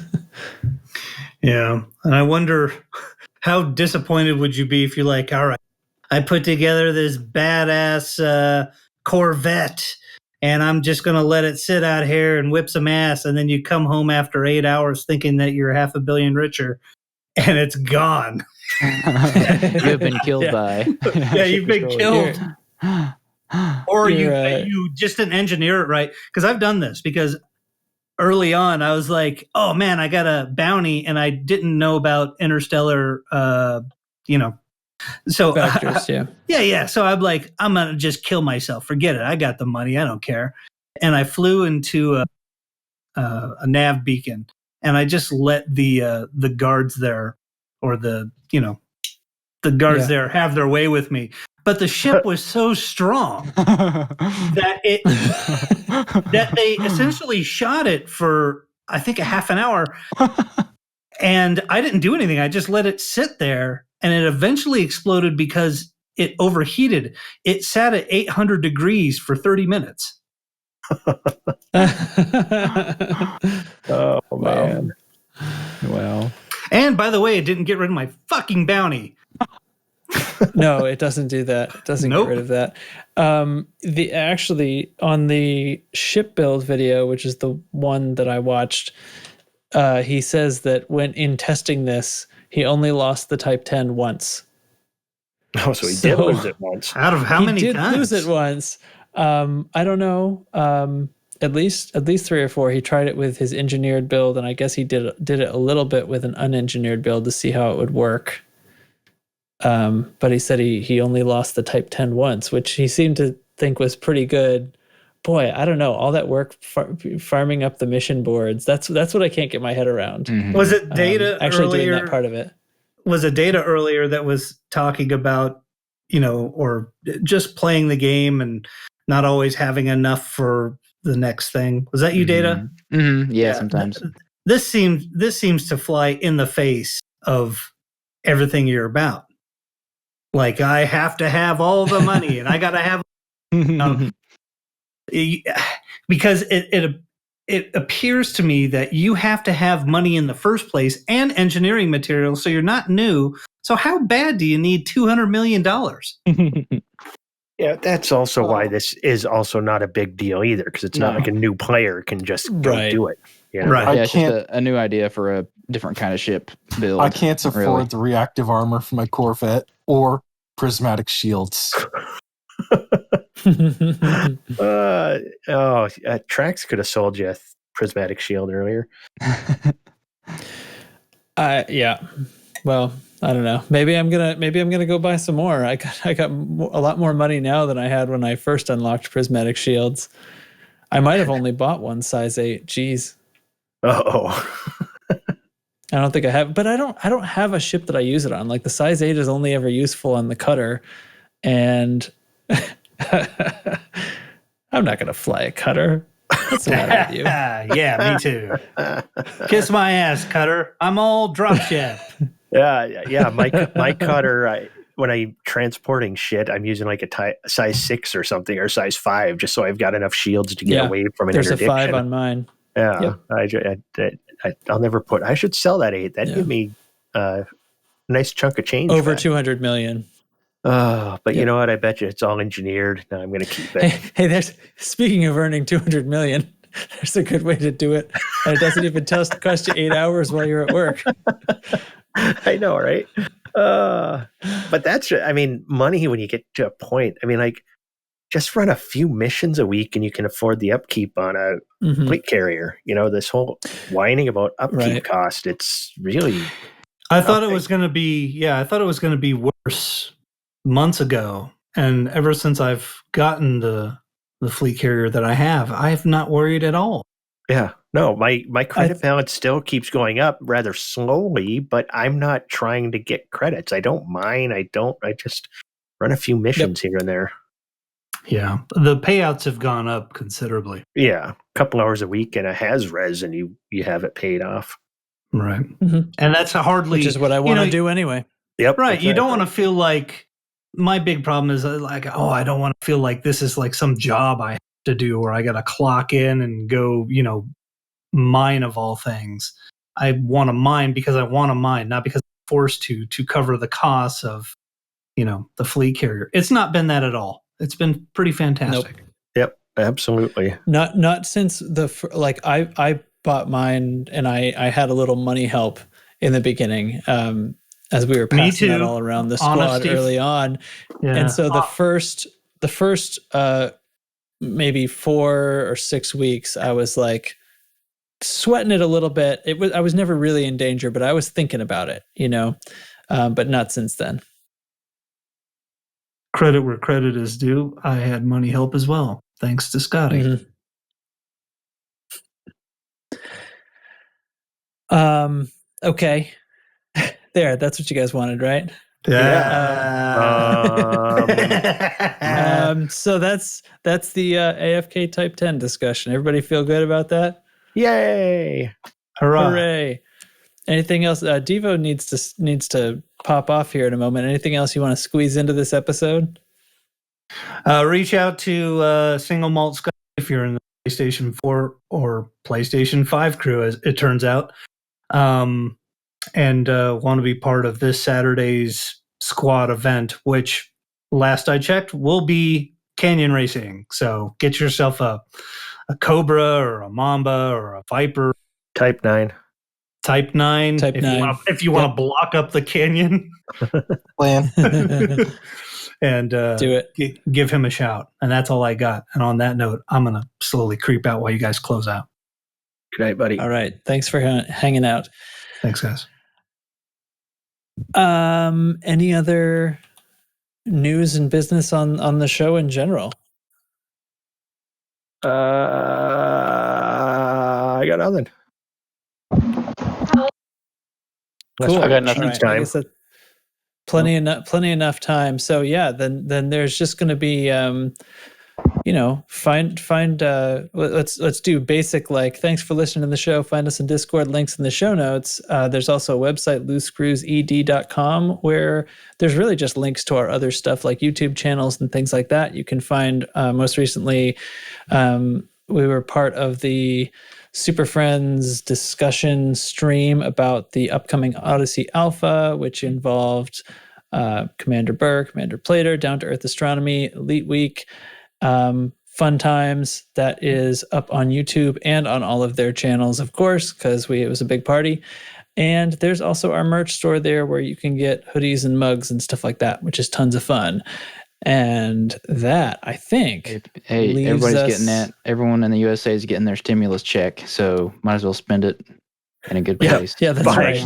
Yeah, and I wonder how disappointed would you be if you're like, all right, I put together this badass Corvette, and I'm just going to let it sit out here and whip some ass, and then you come home after 8 hours thinking that you're $500 million richer, and it's gone. You've been killed by. Yeah, you've been killed. Or you just didn't engineer it right. Because I've done this, because early on I was like, oh man, I got a bounty and I didn't know about interstellar, so Factors, yeah. So I'm like, I'm going to just kill myself. Forget it. I got the money. I don't care. And I flew into a nav beacon and I just let the guards there or the guards there have their way with me. But the ship was so strong that that they essentially shot it for, I think, a half an hour. And I didn't do anything. I just let it sit there, and it eventually exploded because it overheated. It sat at 800 degrees for 30 minutes. Oh, man. Well. And by the way, it didn't get rid of my fucking bounty. No, it doesn't do that. It doesn't get rid of that. Actually, on the ship build video, which is the one that I watched, he says that when in testing this, he only lost the Type 10 once. Oh, so he did lose it once. Out of how many times? He did lose it once. I don't know. At least 3 or 4. He tried it with his engineered build, and I guess he did it a little bit with an unengineered build to see how it would work. But he said he only lost the Type 10 once, which he seemed to think was pretty good. Boy, I don't know. All that work farming up the mission boards, that's what I can't get my head around. Mm-hmm. Was it Data actually earlier, doing that part of it? Was it Data earlier that was talking about, or just playing the game and not always having enough for the next thing? Was that you, Data? Mm-hmm. Yeah, sometimes. This seems to fly in the face of everything you're about. Like, I have to have all the money and I got to have because it appears to me that you have to have money in the first place and engineering materials, so you're not new. So how bad do you need $200 million? Yeah, that's also why this is also not a big deal either, because it's not like a new player can just go do it. Right. Yeah, it's just a new idea for a different kind of ship build. I can't afford the reactive armor for my Corvette or prismatic shields. Trax could have sold you a prismatic shield earlier. Yeah. Well, I don't know. Maybe I'm gonna go buy some more. I got a lot more money now than I had when I first unlocked prismatic shields. I might have only bought one size 8. Jeez. Oh. I don't think I have, but I don't have a ship that I use it on. Like the size 8 is only ever useful on the cutter, and I'm not gonna fly a cutter. What's the matter with you? Yeah, me too. Kiss my ass, cutter. I'm all drop ship. Yeah. My cutter, when I'm transporting shit, I'm using like a size 6 or something, or size 5, just so I've got enough shields to get away from an interdiction. There's a 5 on mine. Yeah, yep. I'll never put. I should sell that 8. That'd give me a nice chunk of change. Over 200 million. But you know what? I bet you it's all engineered. No, I'm going to keep it. Hey, speaking of earning 200 million, there's a good way to do it, and it doesn't even cost you 8 hours while you're at work. I know, right? But that's, I mean, money when you get to a point. I mean, like, just run a few missions a week and you can afford the upkeep on a fleet carrier. You know, this whole whining about upkeep cost, it's really... I thought it was going to be worse months ago. And ever since I've gotten the fleet carrier that I have not worried at all. Yeah. No, my credit balance still keeps going up rather slowly, but I'm not trying to get credits. I don't mind. I just run a few missions here and there. Yeah. The payouts have gone up considerably. Yeah. A couple hours a week and a has-res and you have it paid off. Right. Mm-hmm. And that's which is what I want to do anyway. Yep. Right. Exactly. You don't want to feel like, my big problem is like, I don't want to feel like this is like some job I have to do where I got to clock in and go, mine of all things. I want to mine because I want to mine, not because I'm forced to cover the costs of, the fleet carrier. It's not been that at all. It's been pretty fantastic. Nope. Yep, absolutely. Not since I bought mine and I had a little money help in the beginning as we were passing that all around the squad early on. Yeah. And so the first maybe 4 or 6 weeks, I was like sweating it a little bit. I was never really in danger, but I was thinking about it, but not since then. Credit where credit is due. I had money help as well, thanks to Scotty. Mm-hmm. Okay. There, that's what you guys wanted, right? Yeah. So that's the AFK Type 10 discussion. Everybody feel good about that? Yay! Hooray! Anything else? Devo needs to pop off here in a moment. Anything else you want to squeeze into this episode? Reach out to Single Malt Scott if you're in the PlayStation 4 or PlayStation 5 crew, as it turns out. And want to be part of this Saturday's squad event, which last I checked will be canyon racing. So get yourself a Cobra or a Mamba or a Viper. Type 9. If you want to block up the canyon. Plan. And do it. Give him a shout. And that's all I got. And on that note, I'm going to slowly creep out while you guys close out. Good night, buddy. All right. Thanks for hanging out. Thanks, guys. Any other news and business on the show in general? I got nothing. Cool. I got nothing. Time. Plenty enough time. So yeah, then there's just going to be let's do basic, like, thanks for listening to the show. Find us in Discord, links in the show notes. There's also a website, loosecrewsed.com, where there's really just links to our other stuff like YouTube channels and things like that. You can find most recently we were part of the Super Friends discussion stream about the upcoming Odyssey Alpha, which involved Commander Burr, Commander Plater, Down to Earth Astronomy, Elite Week. Fun times. That is up on YouTube and on all of their channels, of course, because it was a big party. And there's also our merch store there where you can get hoodies and mugs and stuff like that, which is tons of fun. And that, I think, everybody's getting that. Everyone in the USA is getting their stimulus check, so might as well spend it in a good place. Yeah, that's right.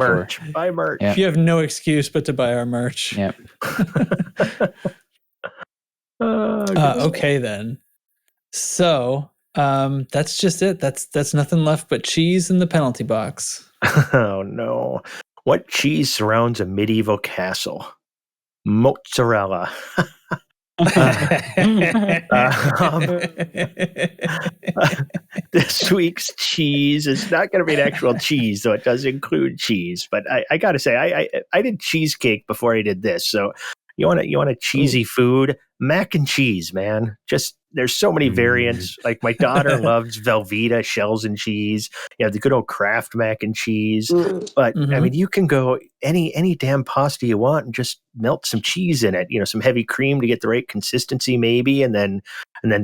Buy merch. Yep. You have no excuse but to buy our merch. Yep. Okay then. So that's just it. That's nothing left but cheese in the penalty box. Oh no. What cheese surrounds a medieval castle? Mozzarella. This week's cheese is not going to be an actual cheese, though it does include cheese. But I got to say, I did cheesecake before I did this. So you want a cheesy food? Mac and cheese, man. Just there's so many variants. Like my daughter loves Velveeta shells and cheese. You have the good old Kraft mac and cheese. But I mean, you can go any damn pasta you want and just melt some cheese in it. Some heavy cream to get the right consistency, maybe, and then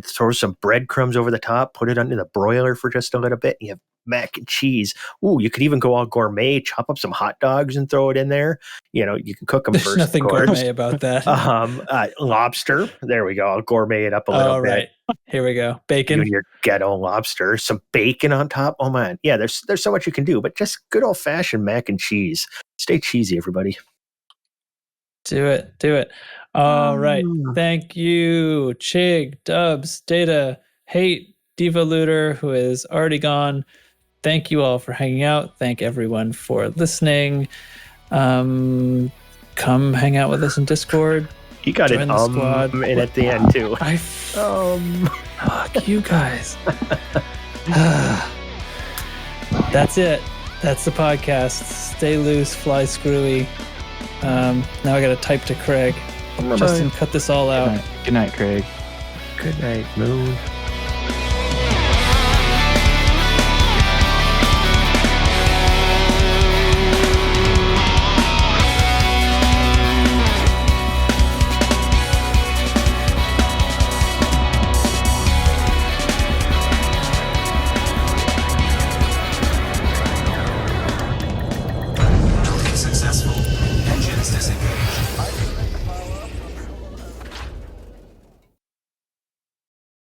throw some breadcrumbs over the top. Put it under the broiler for just a little bit. And you have mac and cheese. Ooh, you could even go all gourmet, chop up some hot dogs and throw it in there. You can cook them There's first. There's nothing gourmet about that. Lobster. There we go. I'll gourmet it up a little bit. Right. Here we go. Bacon. Your ghetto lobster. Some bacon on top. Oh man. Yeah, there's so much you can do, but just good old fashioned mac and cheese. Stay cheesy, everybody. Do it. All right. Thank you, Chig, Dubs, Data, Hate, Devoluter, who is already gone. Thank you all for hanging out. Thank everyone for listening. Come hang out with us in Discord. You got it in at the end too. Fuck you guys. That's it. That's the podcast. Stay loose, fly screwy. Now I got to type to Craig. Justin, cut this all out. Good night, Craig. Good night, Moon.